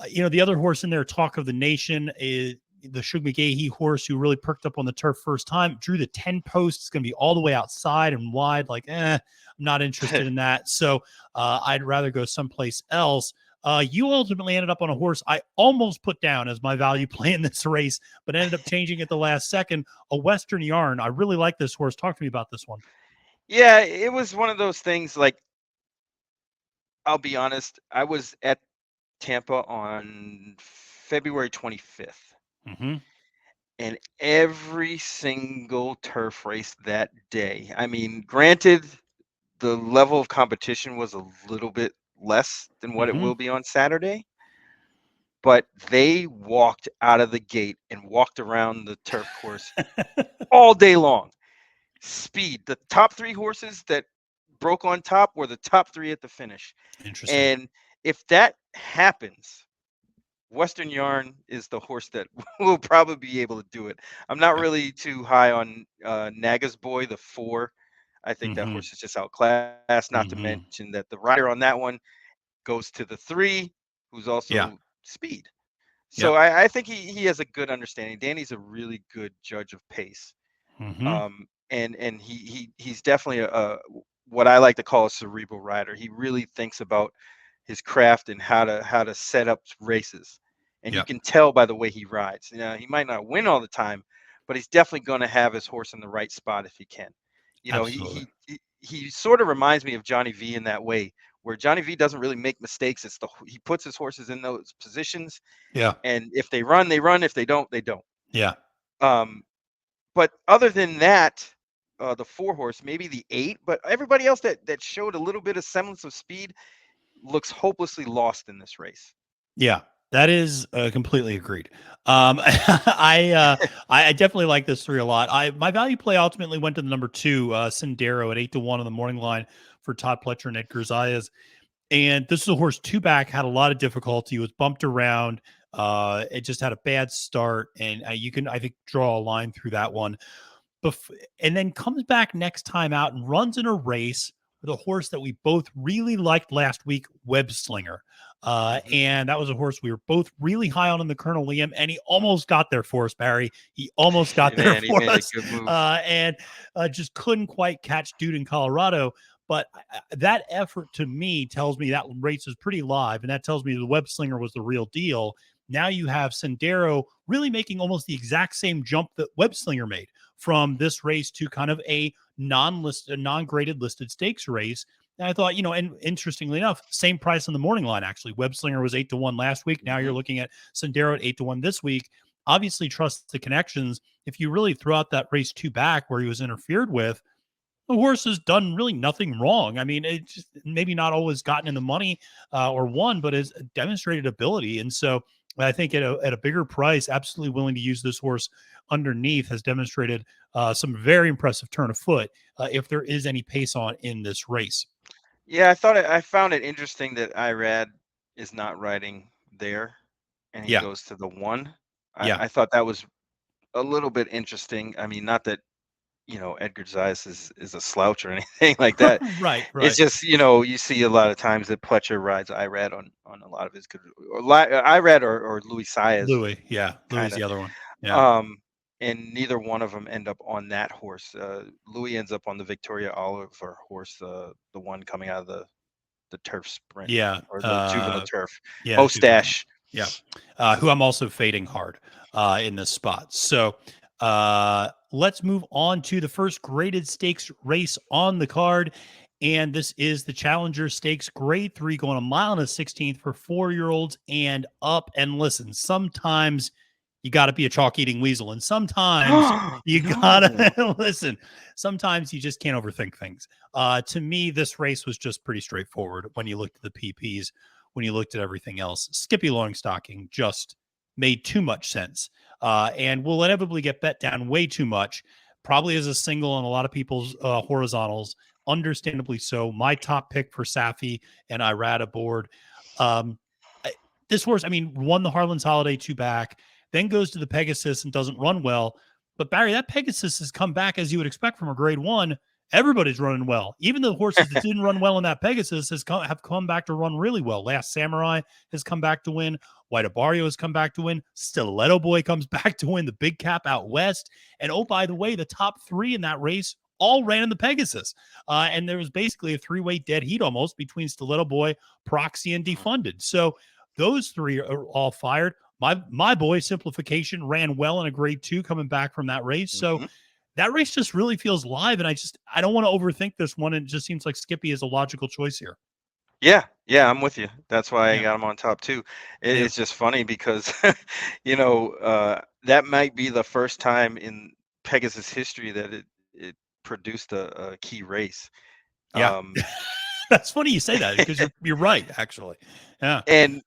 the other horse in there, Talk of the Nation, is the Shug McGahee horse who really perked up on the turf first time, drew the 10 posts. It's going to be all the way outside and wide. Like, I'm not interested in that. So I'd rather go someplace else. You ultimately ended up on a horse I almost put down as my value play in this race, but ended up changing at the last second. A Western Yarn. I really like this horse. Talk to me about this one. yeah, it was one of those things. Like, I'll be honest, I was at Tampa on February 25th. Mm-hmm. And every single turf race that day. I mean, granted, the level of competition was a little bit less than what it Mm-hmm. will be on Saturday, but they walked out of the gate and walked around the turf course all day long. Speed. The top 3 horses that broke on top were the top 3 at the finish. Interesting. And if that happens, Western Yarn is the horse that will probably be able to do it. I'm not Yeah. really too high on Naga's Boy, the 4. I think that Mm-hmm. horse is just outclassed. Not to Mm-hmm. mention that the rider on that one goes to the 3, who's Yeah. also speed. So Yep. I think he has a good understanding. Danny's a really good judge of pace, Mm-hmm. and he's definitely a what I like to call a cerebral rider. He really thinks about his craft and how to set up races, and you Yeah. can tell by the way he rides. He might not win all the time, but he's definitely going to have his horse in the right spot if he can. He, Absolutely. he sort of reminds me of Johnny V in that way, where Johnny V doesn't really make mistakes. He puts his horses in those positions, Yeah. and if they run, they run. If they don't, they don't. Yeah. Um, but other than that, the 4 horse, maybe the 8, but everybody else that showed a little bit of semblance of speed looks hopelessly lost in this race. Yeah, that is completely agreed. I definitely like this 3 a lot. My value play ultimately went to the number 2, Sendero at 8-1 on the morning line for Todd Pletcher and Edgar Zayas. And this is a horse 2 back, had a lot of difficulty, was bumped around. It just had a bad start, and you can, I think, draw a line through that one. And then comes back next time out and runs in a race with a horse that we both really liked last week, Web Slinger. Mhm. And that was a horse we were both really high on in the Colonel Liam, and he almost got there for us, Barry. He almost got there Man, he for made a us, good move. and just couldn't quite catch Dude in Colorado. But that effort to me tells me that race is pretty live, and that tells me the Web Slinger was the real deal. Now you have Sendero really making almost the exact same jump that Web Slinger made from this race to kind of a non-graded listed stakes race. And I thought, and interestingly enough, same price on the morning line, actually. Web Slinger was 8-1 last week. Now you're Mhm. looking at Sendero at 8-1 this week. Obviously, trust the connections. If you really throw out that race 2 back where he was interfered with, the horse has done really nothing wrong. I mean, it just maybe not always gotten in the money or won, but has demonstrated ability. And so I think at a bigger price, absolutely willing to use this horse underneath, has demonstrated some very impressive turn of foot if there is any pace on in this race. Yeah, I found it interesting that Irad is not riding there, and he Yeah. goes to the 1. Yeah. I thought that was a little bit interesting. I mean, not that Edgar Zayas is a slouch or anything like that. Right. It's Right. just you see a lot of times that Pletcher rides Irad on a lot of his good, or Irad or Louis Saez, Louis. Yeah. Louis is kind of. the other one. Yeah. Um, and neither one of them end up on that horse. Louis ends up on the Victoria Oliver horse, the one coming out of the turf sprint Yeah. or the juvenile turf. Yeah. Juvenile turn. Mustache. Yeah. Who I'm also fading hard in this spot. So let's move on to the first graded stakes race on the card. And this is the Challenger Stakes Grade 3 going a mile and a 16th for 4-year-olds and up. And listen, sometimes you got to be a chalk eating weasel. And sometimes you got No. to listen. Sometimes you just can't overthink things. To me, this race was just pretty straightforward when you looked at the PPs, when you looked at everything else. Skippy Longstocking just made too much sense and will inevitably get bet down way too much, probably as a single on a lot of people's horizontals. Understandably so. My top pick for Safi and Irad aboard. Um, this horse, I mean, won the Harlan's Holiday 2 back, then goes to the Pegasus and doesn't run well. But Barry, that Pegasus has come back as you would expect from a grade 1. Everybody's running well. Even the horses that didn't run well in that Pegasus have come back to run really well. Last Samurai has come back to win. White Abario has come back to win. Stiletto Boy comes back to win the big cap out west. And oh, by the way, the top 3 in that race all ran in the Pegasus. And there was basically a 3-way dead heat almost between Stiletto Boy, Proxy, and Defunded. So those 3 are all fired. My boy Simplification ran well in a grade 2 coming back from that race. So Mhm. that race just really feels live. And I don't want to overthink this one. And it just seems like Skippy is a logical choice here. Yeah, I'm with you. That's why I Yeah. got him on top too. Yeah. It's just funny because, that might be the first time in Pegasus history that it produced a key race. Yeah. Um, That's funny you say that because you're right, actually. Yeah. and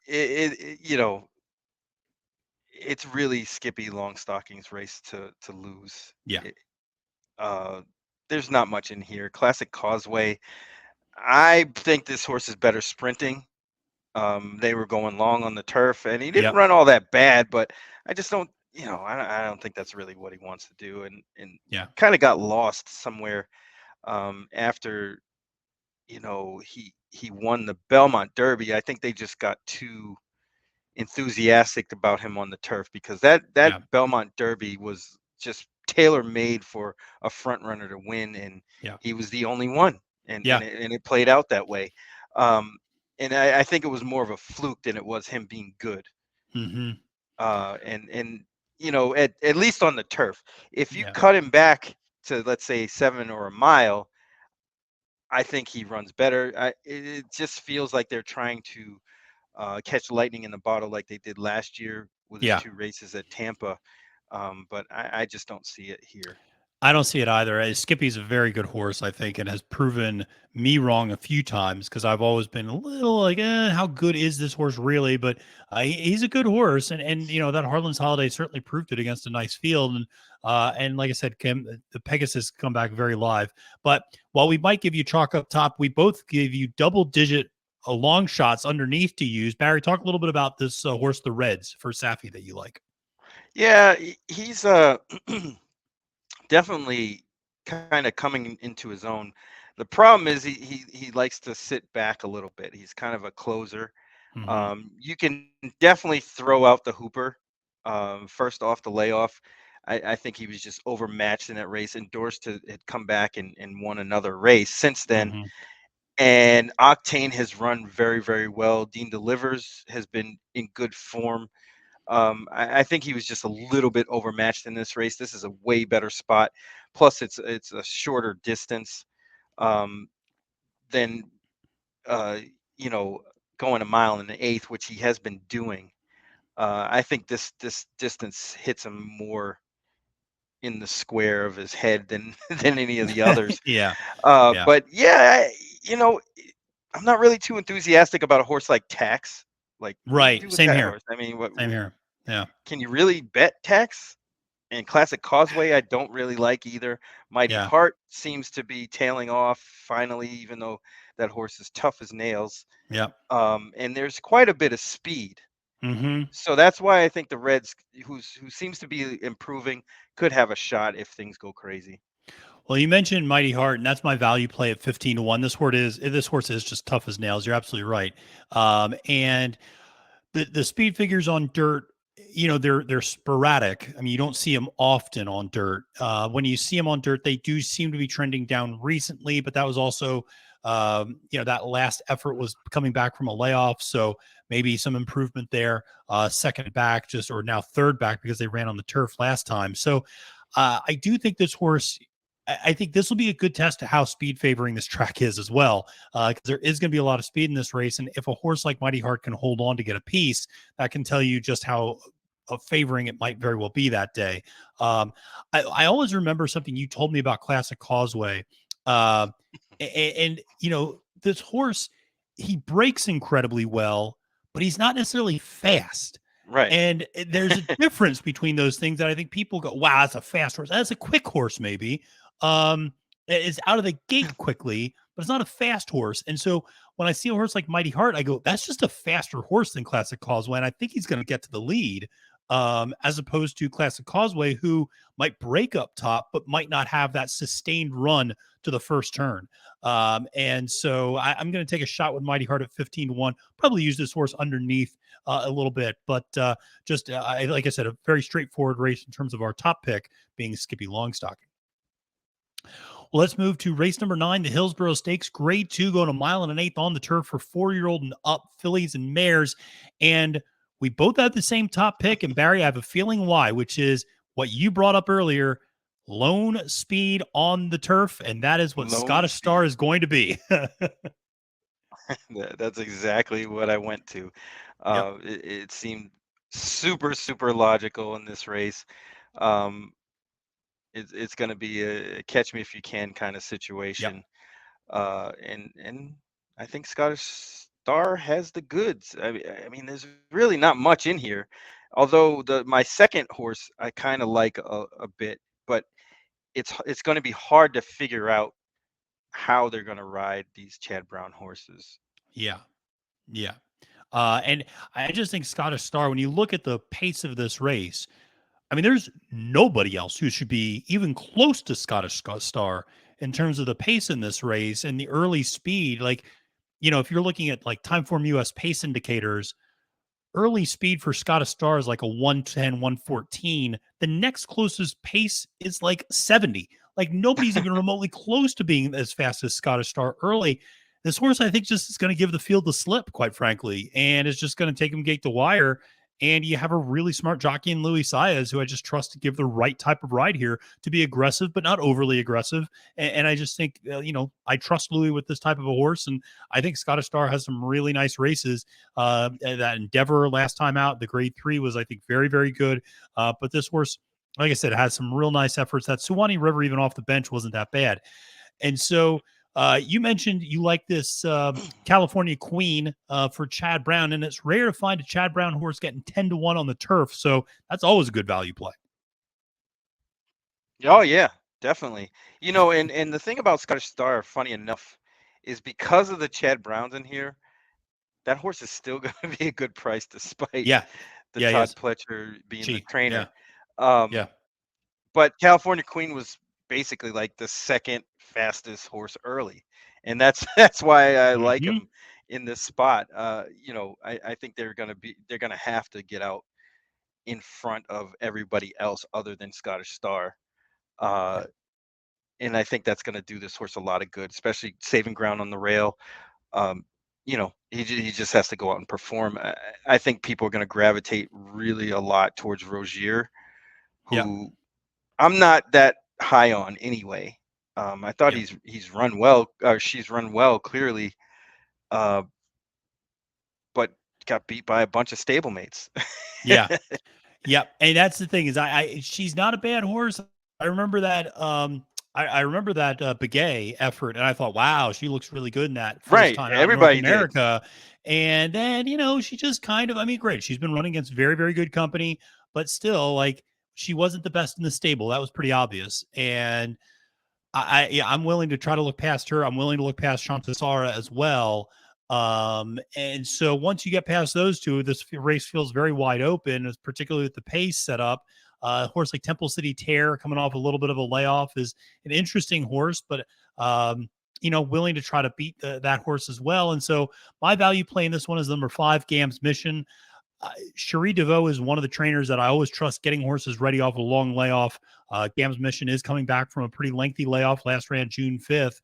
it's really Skippy Longstocking's race to lose. Yeah. Uh, there's not much in here. Classic Causeway. I think this horse is better sprinting. They were going long on the turf, and he didn't Yep. run all that bad, but I just don't, I don't think that's really what he wants to do, and Yeah. kind of got lost somewhere after he won the Belmont Derby. I think they just got too enthusiastic about him on the turf because that Yeah. Belmont Derby was just tailor made for a front runner to win, and Yeah. he was the only one, and Yeah. it played out that way. Um, and I think it was more of a fluke than it was him being good. Mm-hmm. And at least on the turf, if you Yeah. cut him back to, let's say, 7 or a mile, I think he runs better. It just feels like they're trying to catch lightning in the bottle like they did last year with his Yeah. 2 races at Tampa. But I just don't see it here. I don't see it either. Skippy's a very good horse, I think, and has proven me wrong a few times because I've always been a little like, how good is this horse really? But he's a good horse, and that Harlan's Holiday certainly proved it against a nice field, and like I said, Kim, the Pegasus come back very live. But while we might give you chalk up top, we both give you double digit long shots underneath to use. Barry, talk a little bit about this horse, the Reds for Safi that you like. Yeah, he's definitely kind of coming into his own. The problem is he likes to sit back a little bit. He's kind of a closer. Mm-hmm. You can definitely throw out the Hooper first off the layoff. I think he was just overmatched in that race. Endorsed had come back and won another race since then. Mm-hmm. And Octane has run very, very well. Dean Delivers has been in good form. I think he was just a little bit overmatched in this race. This is a way better spot. Plus, it's a shorter distance um, than uh, you know going a mile and an eighth, which he has been doing. I think this distance hits him more in the square of his head than than any of the others. Yeah. Yeah. But yeah, you know, I'm not really too enthusiastic about a horse like Tax. Like, what do you Right. do with Same that here. horse? I mean, what Same here. Yeah. can you really bet Tax? And Classic Causeway, I don't really like either. Mighty Yeah. Heart seems to be tailing off finally, even though that horse is tough as nails. Yeah. And there's quite a bit of speed. Mm-hmm. So that's why I think the Reds, who seems to be improving, could have a shot if things go crazy. Well, you mentioned Mighty Heart, and that's my value play at 15-1. This horse is just tough as nails. You're absolutely right. And the speed figures on dirt, they're sporadic. I mean, you don't see them often on dirt. When you see them on dirt, they do seem to be trending down recently, but that was also that last effort was coming back from a layoff, so maybe some improvement there. Second back, just or now third back because they ran on the turf last time. So I do think this horse. I think this will be a good test of how speed favoring this track is as well, because there is going to be a lot of speed in this race. And if a horse like Mighty Heart can hold on to get a piece, that can tell you just how favoring it might very well be that day. I always remember something you told me about Classic Causeway. And this horse, he breaks incredibly well, but he's not necessarily fast. Right. And there's a difference between those things that I think people go, wow, that's a fast horse. That's a quick horse, maybe. It's out of the gate quickly, but it's not a fast horse. And so when I see a horse like Mighty Heart, I go, that's just a faster horse than Classic Causeway. And I think he's going to get to the lead, as opposed to Classic Causeway, who might break up top, but might not have that sustained run to the first turn. And so I'm going to take a shot with Mighty Heart at 15-1, probably use this horse underneath a little bit, but like I said, a very straightforward race in terms of our top pick being Skippy Longstocking. Well, let's move to race number 9, the Hillsborough Stakes, grade 2, going a mile and an eighth on the turf for 4-year-old and up fillies and mares. And we both have the same top pick. And Barry, I have a feeling why, which is what you brought up earlier, lone speed on the turf. And that is what Lone Scottish Star speed. is going to be. That's exactly what I went to. Yep. It seemed super, super logical in this race. Um, it's going to be a catch me if you can kind of Yep. situation. And I think Scottish Star has the goods. I mean, there's really not much in here. Although my second horse I kind of like a bit, but it's going to be hard to figure out how they're going to ride these Chad Brown horses. Yeah. Yeah. And I just think Scottish Star, when you look at the pace of this race, I mean, there's nobody else who should be even close to Scottish Star in terms of the pace in this race and the early speed. Like, if you're looking at like Timeform US pace indicators, early speed for Scottish Star is like a 110, 114. The next closest pace is like 70. Like nobody's even remotely close to being as fast as Scottish Star early. This horse, I think, just is going to give the field the slip, quite frankly, and it's just going to take him gate to wire. And you have a really smart jockey in Luis Saez, who I just trust to give the right type of ride here, to be aggressive, but not overly aggressive. And I just think, I trust Louis with this type of a horse. And I think Scottish Star has some really nice races. That Endeavor last time out, the grade 3 was, I think, very, very good. But this horse, like I said, has some real nice efforts. That Suwannee River, even off the bench, wasn't that bad. And so you mentioned you like this California Queen for Chad Brown, and it's rare to find a Chad Brown horse getting 10-1 on the turf. So that's always a good value play. Oh yeah, definitely. And the thing about Scottish Star, funny enough, is because of the Chad Browns in here, that horse is still going to be a good price despite Yeah. the Yeah, Todd yes. Pletcher being the Yeah. trainer. Um, Yeah. but California Queen was basically like the second fastest horse early, and that's that's why I like Mm-hmm. him in this spot. I think they're gonna have to get out in front of everybody else other than Scottish Star. Uh, Yeah. and I think that's going to do this horse a lot of good, especially saving ground on the rail. He just has to go out and perform. I think people are going to gravitate really a lot towards Rogier, Yeah. who I'm not that high on anyway. I thought Yeah. he's run well, or she's run well clearly, uh, but got beat by a bunch of stablemates. Yeah. Yep, and that's the thing is she's not a bad horse. I remember that I remember that Begay effort, and I thought, wow, she looks really good in that first Right, time out in North everybody did. America. And then she just kind of, I mean, great, she's been running against very, very good company, but still, like, she wasn't the best in the stable. That was pretty obvious. And yeah, I'm willing to try to look past her. I'm willing to look past Chantasara as well. And so once you get past those two, this race feels very wide open, particularly with the pace set up. A horse like Temple City Tear, coming off a little bit of a layoff, is an interesting horse, but willing to try to beat that horse as well. And so my value play in this one is number 5, Gam's Mission. Cherie DeVoe is one of the trainers that I always trust getting horses ready off a long layoff. Gam's Mission is coming back from a pretty lengthy layoff, last ran June 5th.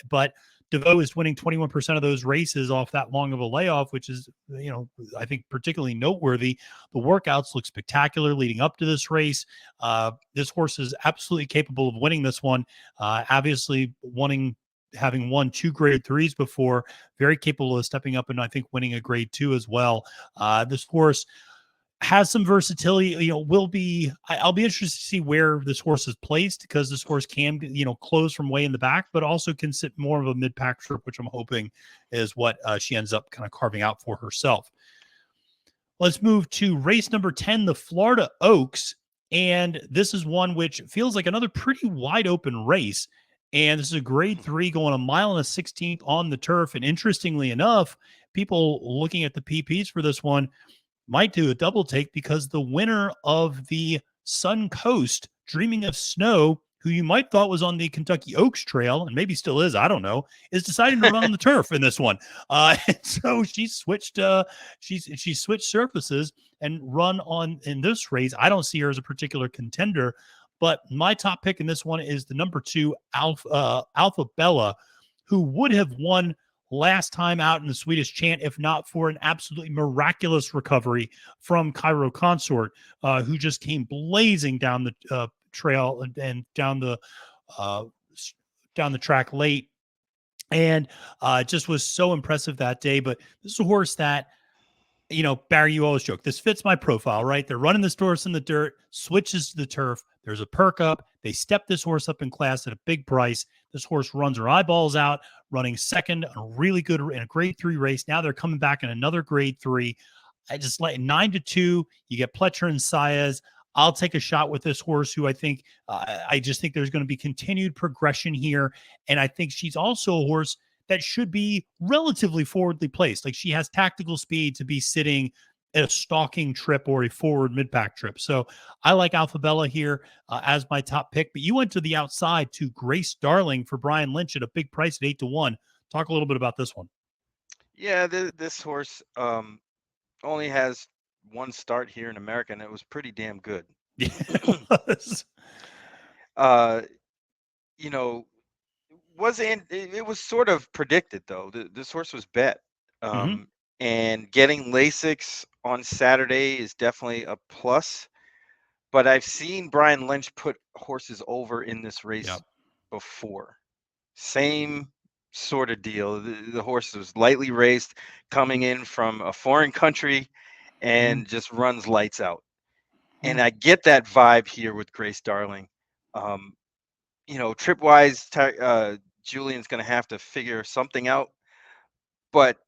But DeVoe is winning 21% of those races off that long of a layoff, which is, I think particularly noteworthy. The workouts look spectacular leading up to this race. This horse is absolutely capable of winning this one. Obviously, having won 2 grade 3s before, very capable of stepping up and I think winning a grade 2 as well. This horse has some versatility. I'll be interested to see where this horse is placed, because this horse can, close from way in the back, but also can sit more of a mid-pack trip, which I'm hoping is what she ends up kind of carving out for herself. Let's move to race number 10, the Florida Oaks. And this is one which feels like another pretty wide open race. And this is a grade 3 going a mile and a 16th on the turf. And interestingly enough, people looking at the PPs for this one might do a double take, because the winner of the Sun Coast, Dreaming of Snow, who you might thought was on the Kentucky Oaks Trail, and maybe still is, I don't know, is deciding to run on the turf in this one. And so she switched she switched surfaces and run on in this race. I don't see her as a particular contender, but my top pick in this one is the number 2 Alpha Bella, who would have won last time out in the Swedish Chant if not for an absolutely miraculous recovery from Cairo Consort, who just came blazing down the trail and down the track late, and just was so impressive that day. But this is a horse that, Barry, you always joke, this fits my profile, right? They're running this horse in the dirt, switches to the turf. There's a perk up. They step this horse up in class at a big price. This horse runs her eyeballs out, running second, a really good in a grade 3 race. Now they're coming back in another grade 3. I just like 9-2. You get Pletcher and Saez. I'll take a shot with this horse, who I think, I just think there's going to be continued progression here. And I think she's also a horse that should be relatively forwardly placed. Like, she has tactical speed to be sitting at a stalking trip or a forward mid-pack trip. So I like Alphabella here as my top pick. But you went to the outside to Grace Darling for Brian Lynch at a big price at 8-1. Talk a little bit about this one. Yeah, this horse only has one start here in America, and it was pretty damn good. Yeah, it was. uh, you know, it was sort of predicted though. This horse was bet, Mm-hmm. and getting Lasix on Saturday is definitely a plus. But I've seen Brian Lynch put horses over in this race Yep. before. Same sort of deal. The horse was lightly raced, coming in from a foreign country, Mhm. and just runs lights out. And Mhm. I get that vibe here with Grace Darling. Um, tripwise, Julian's going to have to figure something out. But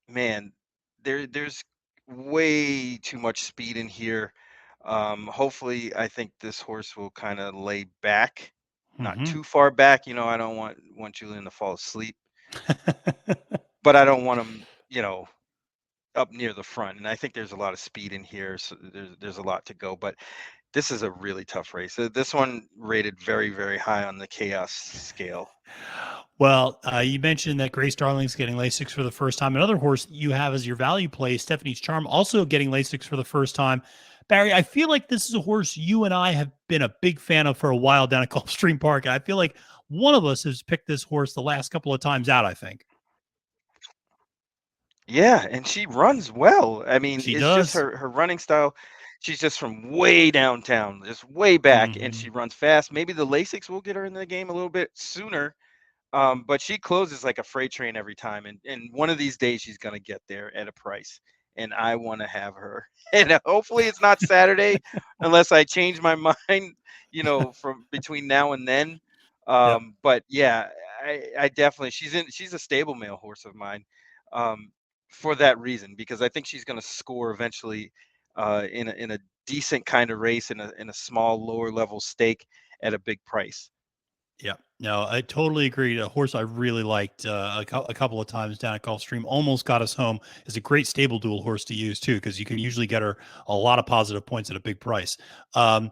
man, there's way too much speed in here. Hopefully, I think this horse will kind of lay back, not Mhm. too far back. I don't want Julian to fall asleep, but I don't want him, up near the front. And I think there's a lot of speed in here, so there's a lot to go. But this is a really tough race. This one rated very, very high on the chaos scale. Well, you mentioned that Grace Darling's getting Lasix for the first time. Another horse you have as your value play, Stephanie's Charm, also getting Lasix for the first time. Barry, I feel like this is a horse you and I have been a big fan of for a while down at Gulfstream Park. And I feel like one of us has picked this horse the last couple of times out, I think. Yeah, and she runs well. I mean, She it's just does. her running style. She's just from way downtown, just way back, and Hmm. she runs fast. Maybe the Lasix will get her in the game a little bit sooner. But she closes like a freight train every time, and one of these days she's gonna get there at a price, and I want to have her. And hopefully it's not Saturday, unless I change my mind, from between now and then. Yep. But yeah, I definitely she's a stable male horse of mine, um, for that reason because I think she's gonna score eventually, in a decent kind of race in a small lower level stake at a big price. Yeah, no, I totally agree. A horse I really liked a couple of times down at Gulfstream almost got us home. Is a great stable duel horse to use too, because you can usually get her a lot of positive points at a big price. Um,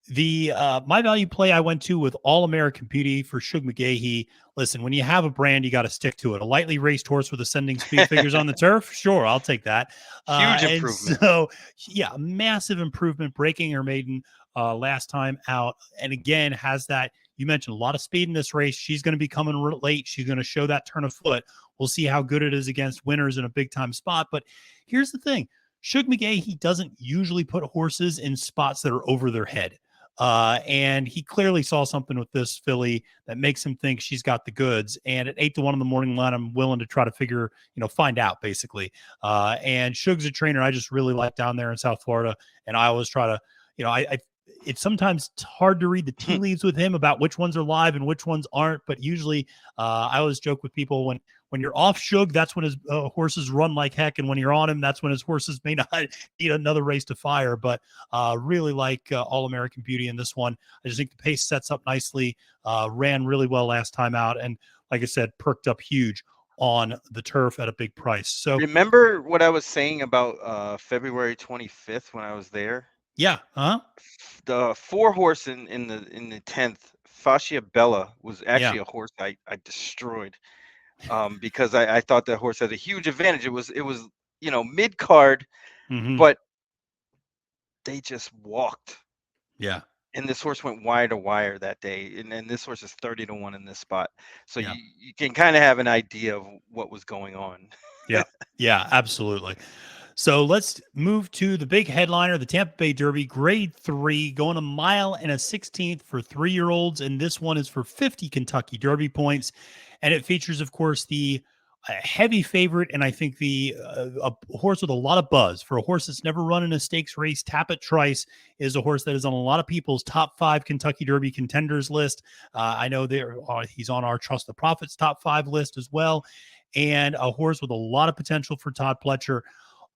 the my value play I went to with All American Beauty for Shug McGahee. Listen, when you have a brand, you got to stick to it. A lightly raced horse with ascending speed figures on the turf, sure, I'll take that. Huge And improvement. so, yeah, massive improvement, breaking her maiden last time out, and again has that. You mentioned a lot of speed in this race. She's going to be coming late. She's going to show that turn of foot. We'll see how good it is against winners in a big time spot. But here's the thing: Shug McGahee, he doesn't usually put horses in spots that are over their head. And he clearly saw something with this filly that makes him think she's got the goods. And at 8 to 1 in the morning line, I'm willing to try to find out basically. And Shug's a trainer I just really like down there in South Florida. And I always try to, I it's sometimes hard to read the tea leaves with him about which ones are live and which ones aren't. But usually, I always joke with people when you're off Shug, that's when his horses run like heck, and when you're on him, that's when his horses may not need another race to fire. But really like All American Beauty in this one. I just think the pace sets up nicely. Ran really well last time out, and like I said, perked up huge on the turf at a big price. So Remember what I was saying about February 25th when I was there? yeah, The four horse in the 10th, Fascia Bella, was yeah, actually a horse I destroyed, because I thought that horse had a huge advantage. It was mid card, hmm, but they just walked. yeah, And this horse went wire to wire that day, and this horse is 30 to 1 in this spot, so yeah. you can kind of have an idea of what was going on. Yeah. Yeah, absolutely. So let's move to the big headliner, the Tampa Bay Derby, grade 3, going a mile and a 16th for 3-year-olds. And this one is for 50 Kentucky Derby points. And it features, of course, the heavy favorite. And I think a horse with a lot of buzz for a horse that's never run in a stakes race. Tapit Trice is a horse that is on a lot of people's top 5 Kentucky Derby contenders list. I know he's on our Trust the Profits top 5 list as well, and a horse with a lot of potential for Todd Pletcher.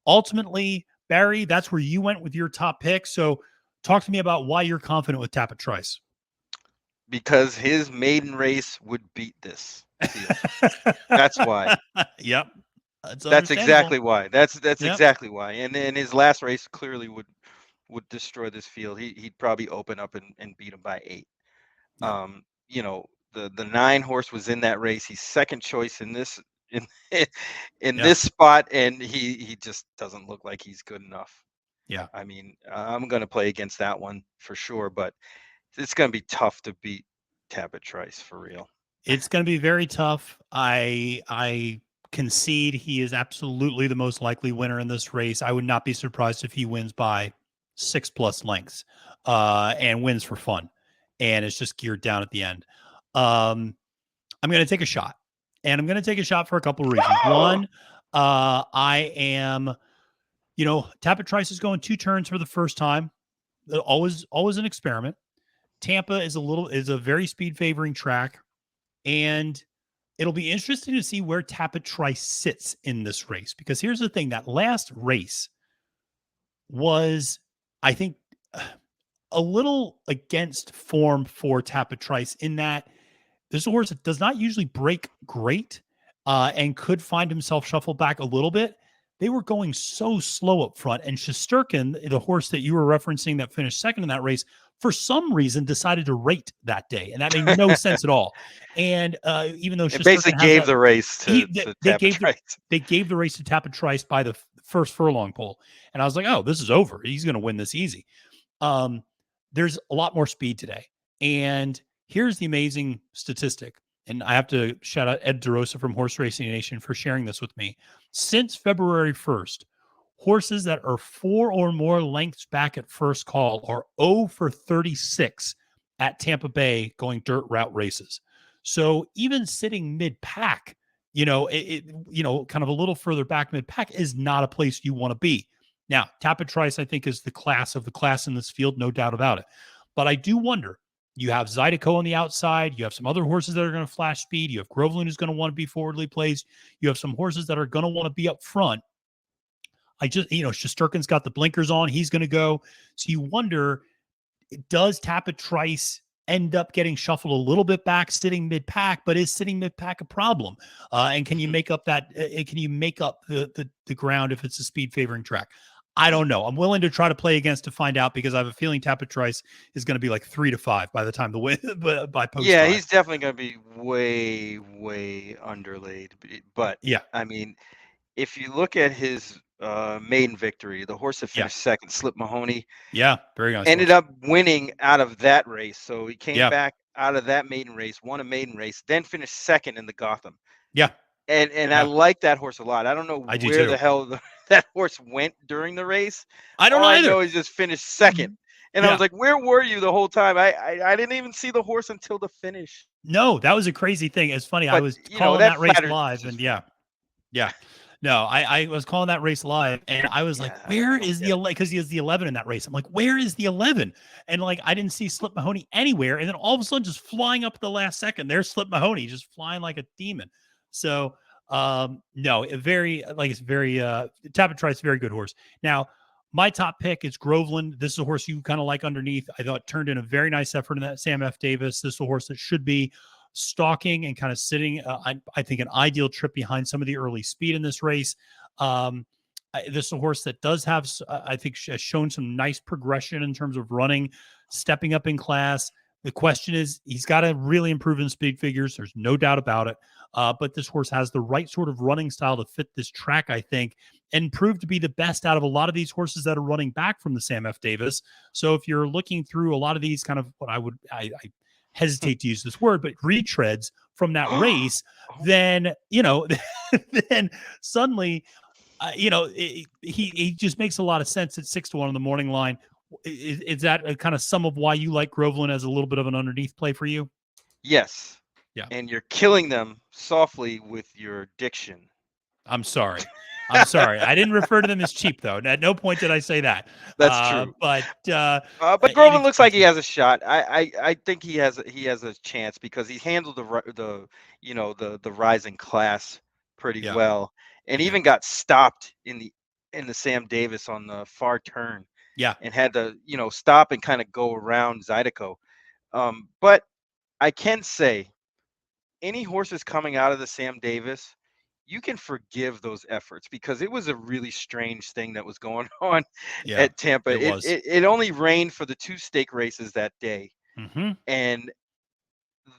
Ultimately, Barry, that's where you went with your top pick. So talk to me about why you're confident with Tapit Trice. Because his maiden race would beat this field. That's why. Yep. That's That's understandable. exactly why. That's Yep. exactly why. And his last race clearly would destroy this field. He'd probably open up and beat him by 8. Yep. The 9 horse was in that race. He's second choice in in Yep. this spot, and he just doesn't look like he's good enough. Yeah. I mean, I'm going to play against that one for sure, but it's going to be tough to beat Tabit Trice for real. It's going to be very tough. I concede he is absolutely the most likely winner in this race. I would not be surprised if he wins by 6+ lengths and wins for fun. And it's just geared down at the end. I'm going to take a shot. And I'm going to take a shot for a couple of reasons. One, I am, Tapit Trice is going 2 turns for the first time. Always an experiment. Tampa is a very speed favoring track. And it'll be interesting to see where Tapit Trice sits in this race, because here's the thing: that last race was, I think, a little against form for Tapit Trice in that this is a horse that does not usually break great and could find himself shuffled back a little bit. They were going so slow up front, and Shesterkin, the horse that you were referencing that finished second in that race, for some reason decided to rate that day, and that made no sense at all. And even though It basically Shesterkin has gave that, the race to they Tapit gave Trice. the race to Tapit Trice by the first furlong pole, and I was like, oh, this is over. He's going to win this easy. There's a lot more speed today, and here's the amazing statistic. And I have to shout out Ed DeRosa from Horse Racing Nation for sharing this with me. Since February 1st, horses that are 4 or more lengths back at first call are 0 for 36 at Tampa Bay going dirt route races. So even sitting mid-pack, kind of a little further back mid-pack is not a place you want to be. Now, Tapit Trice, I think, is the class in this field, no doubt about it. But I do wonder, you have Zydeco on the outside. You have some other horses that are going to flash speed. You have Groveland, who's going to want to be forwardly placed. You have some horses that are going to want to be up front. Shesterkin's got the blinkers on. He's going to go. So you wonder, does Tapit Trice end up getting shuffled a little bit back, sitting mid-pack, but is sitting mid-pack a problem? And can you make up that? Can you make up the ground if it's a speed favoring track? I don't know. I'm willing to try to play against to find out, because I have a feeling Tapit Trice is going to be like 3-5 by the time the win by post. Yeah, he's definitely going to be way, way underlaid. But yeah, I mean, if you look at his maiden victory, the horse that finished second, Slip Mahoney, very nice. ended up winning out of that race. So he came back out of that maiden race, won a maiden race, then finished second in the Gotham. Yeah. And I like that horse a lot. I don't know where the hell that horse went during the race. I don't know All either. I know is just finished second. And I was like, where were you the whole time? I didn't even see the horse until the finish. No, that was a crazy thing. It's funny. But, I was calling that race live, and yeah. No, I was calling that race live, and I was like, where is the 11? Because he has the 11 in that race. I'm like, where is the 11? And like, I didn't see Slip Mahoney anywhere. And then all of a sudden, just flying up at the last second, there's Slip Mahoney just flying like a demon. So no, it's very Tapit Trice, very good horse. Now, my top pick is Groveland. This is a horse you kind of like underneath. I thought turned in a very nice effort in that Sam F. Davis. This is a horse that should be stalking and kind of sitting, I think, an ideal trip behind some of the early speed in this race. This is a horse that does have, I think, has shown some nice progression in terms of running, stepping up in class. The question is, he's got to really improve in speed figures. There's no doubt about it. But this horse has the right sort of running style to fit this track, I think, and prove to be the best out of a lot of these horses that are running back from the Sam F. Davis. So if you're looking through a lot of these kind of what I hesitate to use this word, but retreads from that race, then, then suddenly, he just makes a lot of sense at 6-1 on the morning line. Is that a kind of some of why you like Groveland as a little bit of an underneath play for you? Yes. Yeah. And you're killing them softly with your diction. I'm sorry. I didn't refer to them as cheap, though. At no point did I say that. That's true. But Groveland looks like he has a shot. I think he has a chance, because he handled the rising class pretty well, and even got stopped in the Sam Davis on the far turn. Yeah. And had to stop and kind of go around Zydeco. But I can say, any horses coming out of the Sam Davis, you can forgive those efforts, because it was a really strange thing that was going on at Tampa. It only rained for the 2 stake races that day. Mm-hmm. And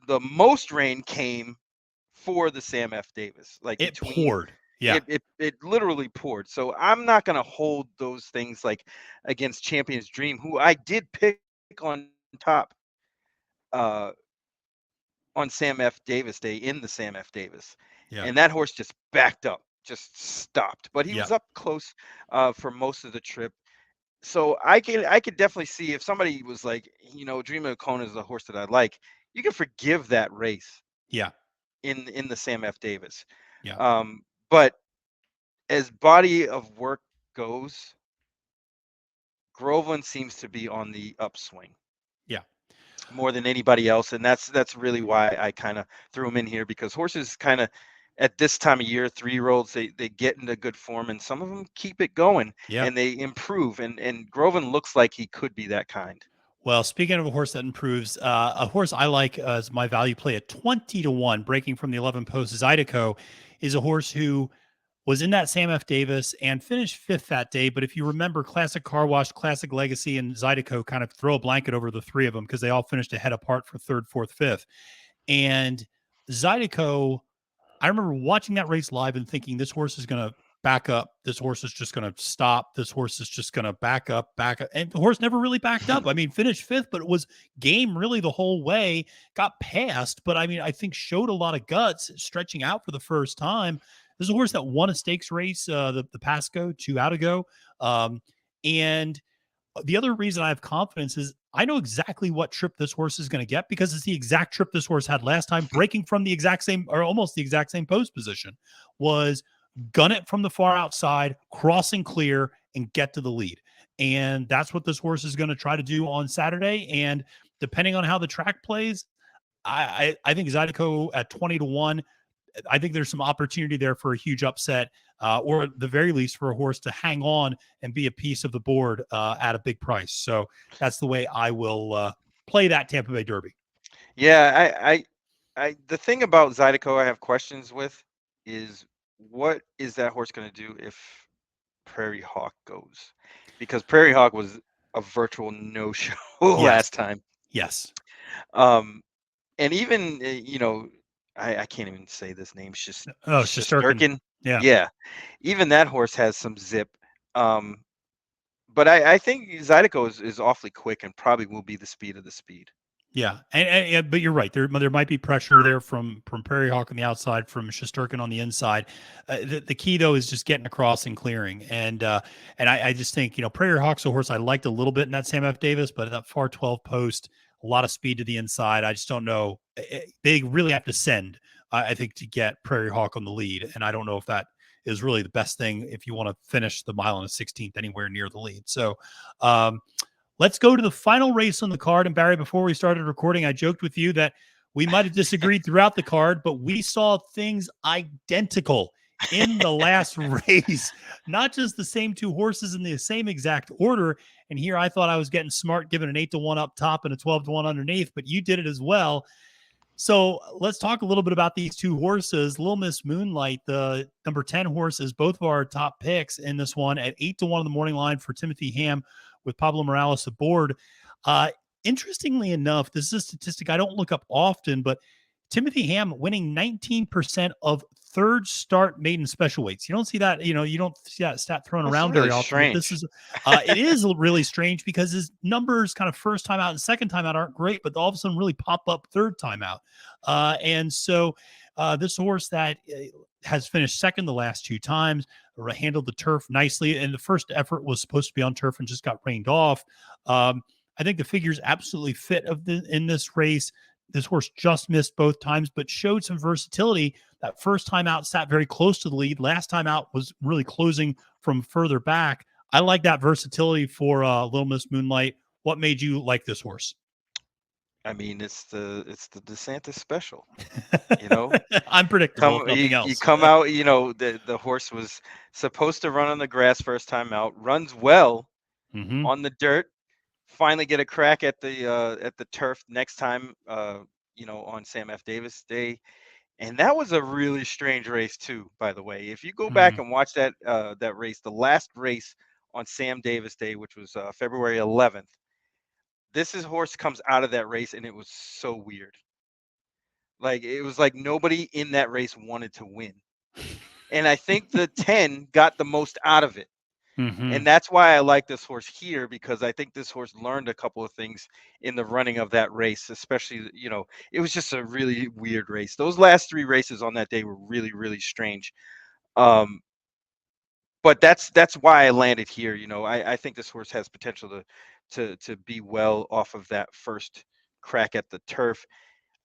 the most rain came for the Sam F. Davis. Like it poured. Yeah. It literally poured. So I'm not going to hold those things like against Champion's Dream, who I did pick on top on Sam F. Davis Day in the Sam F. Davis. Yeah. and that horse just backed up, just stopped. But he Yeah. was up close for most of the trip. So I could definitely see if somebody was like, Dream of Kona is a horse that I like. You can forgive that race Yeah. in the Sam F. Davis. Yeah. But as body of work goes, Groveland seems to be on the upswing Yeah. more than anybody else, and that's really why I kind of threw him in here, because horses kind of at this time of year, 3-year-olds, they get into good form, and some of them keep it going Yeah. and they improve, and Groveland looks like he could be that kind. Well, speaking of a horse that improves, a horse I like as my value play at 20-1, breaking from the 11 post, Zydeco, is a horse who was in that Sam F. Davis and finished fifth that day. But if you remember, Classic Car Wash, Classic Legacy, and Zydeco kind of throw a blanket over the three of them because they all finished a head apart for third, fourth, fifth. And Zydeco, I remember watching that race live and thinking this horse is going to back up. This horse is just going to stop. This horse is just going to back up, back up. And the horse never really backed up. I mean, finished fifth, but it was game really the whole way, got passed. But I mean, I think showed a lot of guts stretching out for the first time. This is a horse that won a stakes race the Pasco 2 out ago. And the other reason I have confidence is I know exactly what trip this horse is going to get because it's the exact trip this horse had last time, breaking from the exact same or almost the exact same post position. Was gun it from the far outside, crossing clear, and get to the lead. And that's what this horse is going to try to do on Saturday. And depending on how the track plays, I think Zydeco at 20-1, I think there's some opportunity there for a huge upset, or at the very least for a horse to hang on and be a piece of the board at a big price. So that's the way I will play that Tampa Bay Derby. Yeah, the thing about Zydeco I have questions with is, what is that horse going to do if Prairie Hawk goes? Because Prairie Hawk was a virtual no-show Yes. last time. Yes. Um, and even I can't even say this name. Oh, Shesterkin. Shesterkin. Yeah. Yeah, even that horse has some zip. Um, but I think Zydeco is awfully quick and probably will be the speed of the speed. Yeah, and but you're right. There might be pressure there from Prairie Hawk on the outside, from Shesterkin on the inside. The key though is just getting across and clearing. And I just think Prairie Hawk's a horse I liked a little bit in that Sam F. Davis, but that far 12 post, a lot of speed to the inside. I just don't know. They really have to send, I think, to get Prairie Hawk on the lead, and I don't know if that is really the best thing if you want to finish the mile and a 16th anywhere near the lead. So. Let's go to the final race on the card. And Barry, before we started recording, I joked with you that we might have disagreed throughout the card, but we saw things identical in the last race, not just the same two horses in the same exact order. And here I thought I was getting smart, giving an 8-1 up top and a 12-1 underneath, but you did it as well. So let's talk a little bit about these two horses. Little Miss Moonlight, the number 10 horse, is both of our top picks in this one at 8-1 on the morning line for Timothy Ham with Pablo Morales aboard. Interestingly enough, this is a statistic I don't look up often, but Timothy Ham winning 19% of third start maiden special weights. You don't see that, you don't see that stat thrown That's around really very often. But this strange. is, it is really strange because his numbers kind of first time out and second time out aren't great, but all of a sudden really pop up third time out. And so this horse that has finished second the last two times, handled the turf nicely. And the first effort was supposed to be on turf and just got rained off. I think the figures absolutely fit in this race. This horse just missed both times, but showed some versatility. That first time out sat very close to the lead. Last time out was really closing from further back. I like that versatility for Little Miss Moonlight. What made you like this horse? I mean, it's the DeSantis special. Unpredictable, if nothing You else. come out. The horse was supposed to run on the grass first time out. Runs well Mm-hmm. on the dirt. Finally get a crack at the turf next time. On Sam F. Davis Day. And that was a really strange race too, by the way. If you go back and watch that race, the last race on Sam Davis Day, which was February 11th, horse comes out of that race, and it was so weird. Like, it was like nobody in that race wanted to win. And I think the 10 got the most out of it. Hmm. And that's why I like this horse here, because I think this horse learned a couple of things in the running of that race, especially, it was just a really weird race. Those last 3 races on that day were really, really strange. Um, but that's why I landed here. I think this horse has potential to be well off of that first crack at the turf.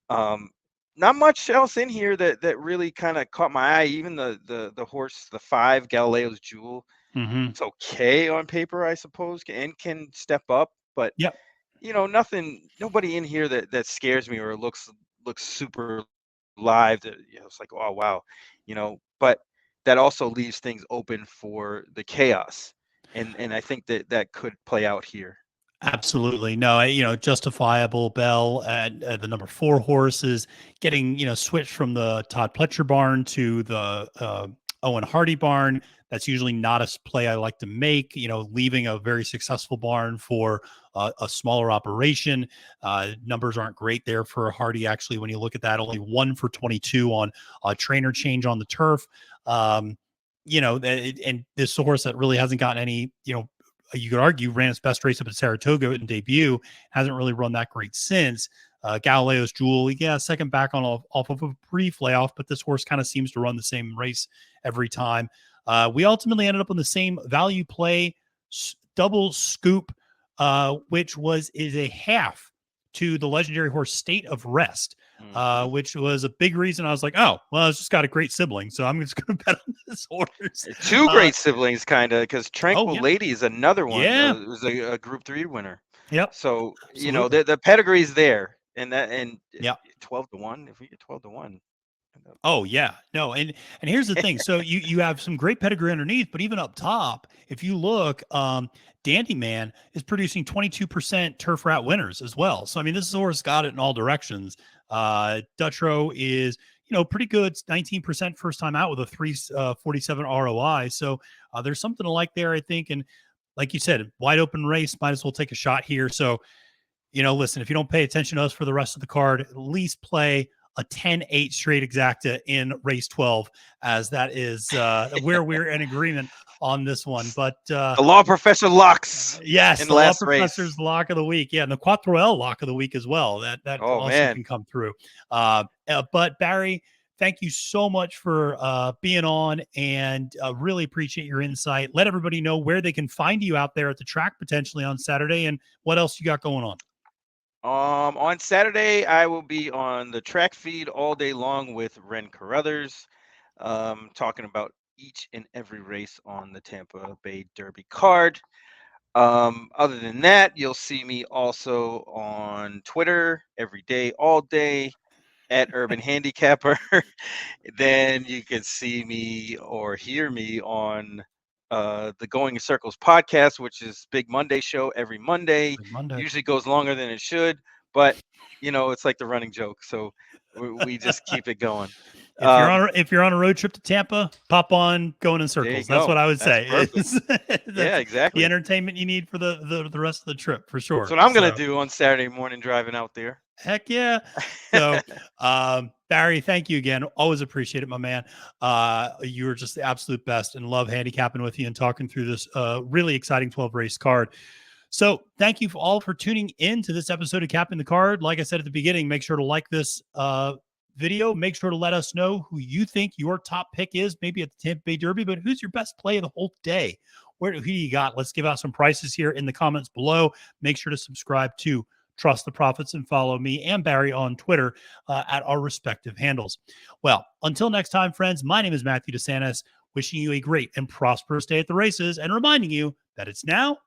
Um, Not much else in here that really kind of caught my eye. Even the horse, the 5, Galileo's Jewel. Hmm. It's okay on paper, I suppose, and can step up, but Yep. nobody in here that scares me or looks super live. That it's like, oh wow, But that also leaves things open for the chaos, and I think that could play out here. Absolutely. No, justifiable Bell at the number 4 horses getting, switched from the Todd Pletcher barn to the Owen Hardy barn. That's usually not a play I like to make, leaving a very successful barn for a smaller operation. Numbers aren't great there for Hardy, actually, when you look at that, only 1 for 22 on a trainer change on the turf. And this horse that really hasn't gotten any, you could argue ran its best race up at Saratoga in debut, hasn't really run that great since. Galileo's Jewel, yeah, second back on off of a brief layoff, but this horse kind of seems to run the same race every time. We ultimately ended up on the same value play double scoop, which is a half to the legendary horse State of Rest, Hmm. which was a big reason I was like, oh, well, it's just got a great sibling, so I'm just going to bet on this horse. Two Uh, great siblings, kind of, because oh, Tranquil yeah. Lady is another one. Yeah. It was a Group 3 winner. Yep. So, Absolutely. the pedigree's there, and Yeah. 12 to 1. If we get 12 to 1, Oh yeah, no, and here's the thing. So you have some great pedigree underneath, but even up top, if you look, Dandy Man is producing 22% turf rat winners as well. So I mean, this horse got it in all directions. Dutrow is pretty good, 19% first time out with a 347 ROI. So there's something to like there, I think. And like you said, wide open race, might as well take a shot here. So listen, if you don't pay attention to us for the rest of the card, at least play a 10-8 straight exacta in race 12, as that is where we're in agreement on this one. But the law professor locks yes, in the the law last race. professor's lock of the week. Yeah, and the Quattro L lock of the week as well. That Oh also man. can come through. But Barry, thank you so much for being on, and really appreciate your insight. Let everybody know where they can find you out there at the track potentially on Saturday, and what else you got going on. On Saturday, I will be on the track feed all day long with Ren Carruthers, talking about each and every race on the Tampa Bay Derby card. Other than that, you'll see me also on Twitter every day, all day, at Urban Handicapper. Then you can see me or hear me on the Going in Circles podcast, which is Big Monday show every Monday. Like Monday. Usually goes longer than it should, but it's like the running joke, so we just keep it going. If you're on a road trip to Tampa, pop on Going in There you Circles. That's go. what I would That's say. perfect. Yeah, That's the exactly. entertainment you need for the rest of the trip for That's sure. what I'm gonna So do on Saturday morning driving out there. heck yeah. So Barry, thank you again. Always appreciate it, my man. You were just the absolute best, and love handicapping with you and talking through this really exciting 12 race card. So thank you all for tuning in to this episode of Capping the Card. Like I said at the beginning, make sure to like this video. Make sure to let us know who you think your top pick is, maybe at the Tampa Bay Derby, but who's your best play of the whole day? Who do you got? Let's give out some prices here in the comments below. Make sure to subscribe to Trust the Profits and follow me and Barry on Twitter at our respective handles. Well, until next time, friends, my name is Matthew DeSantis, wishing you a great and prosperous day at the races and reminding you that it's now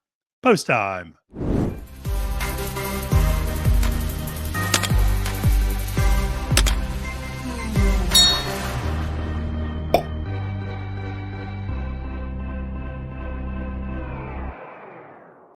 post time.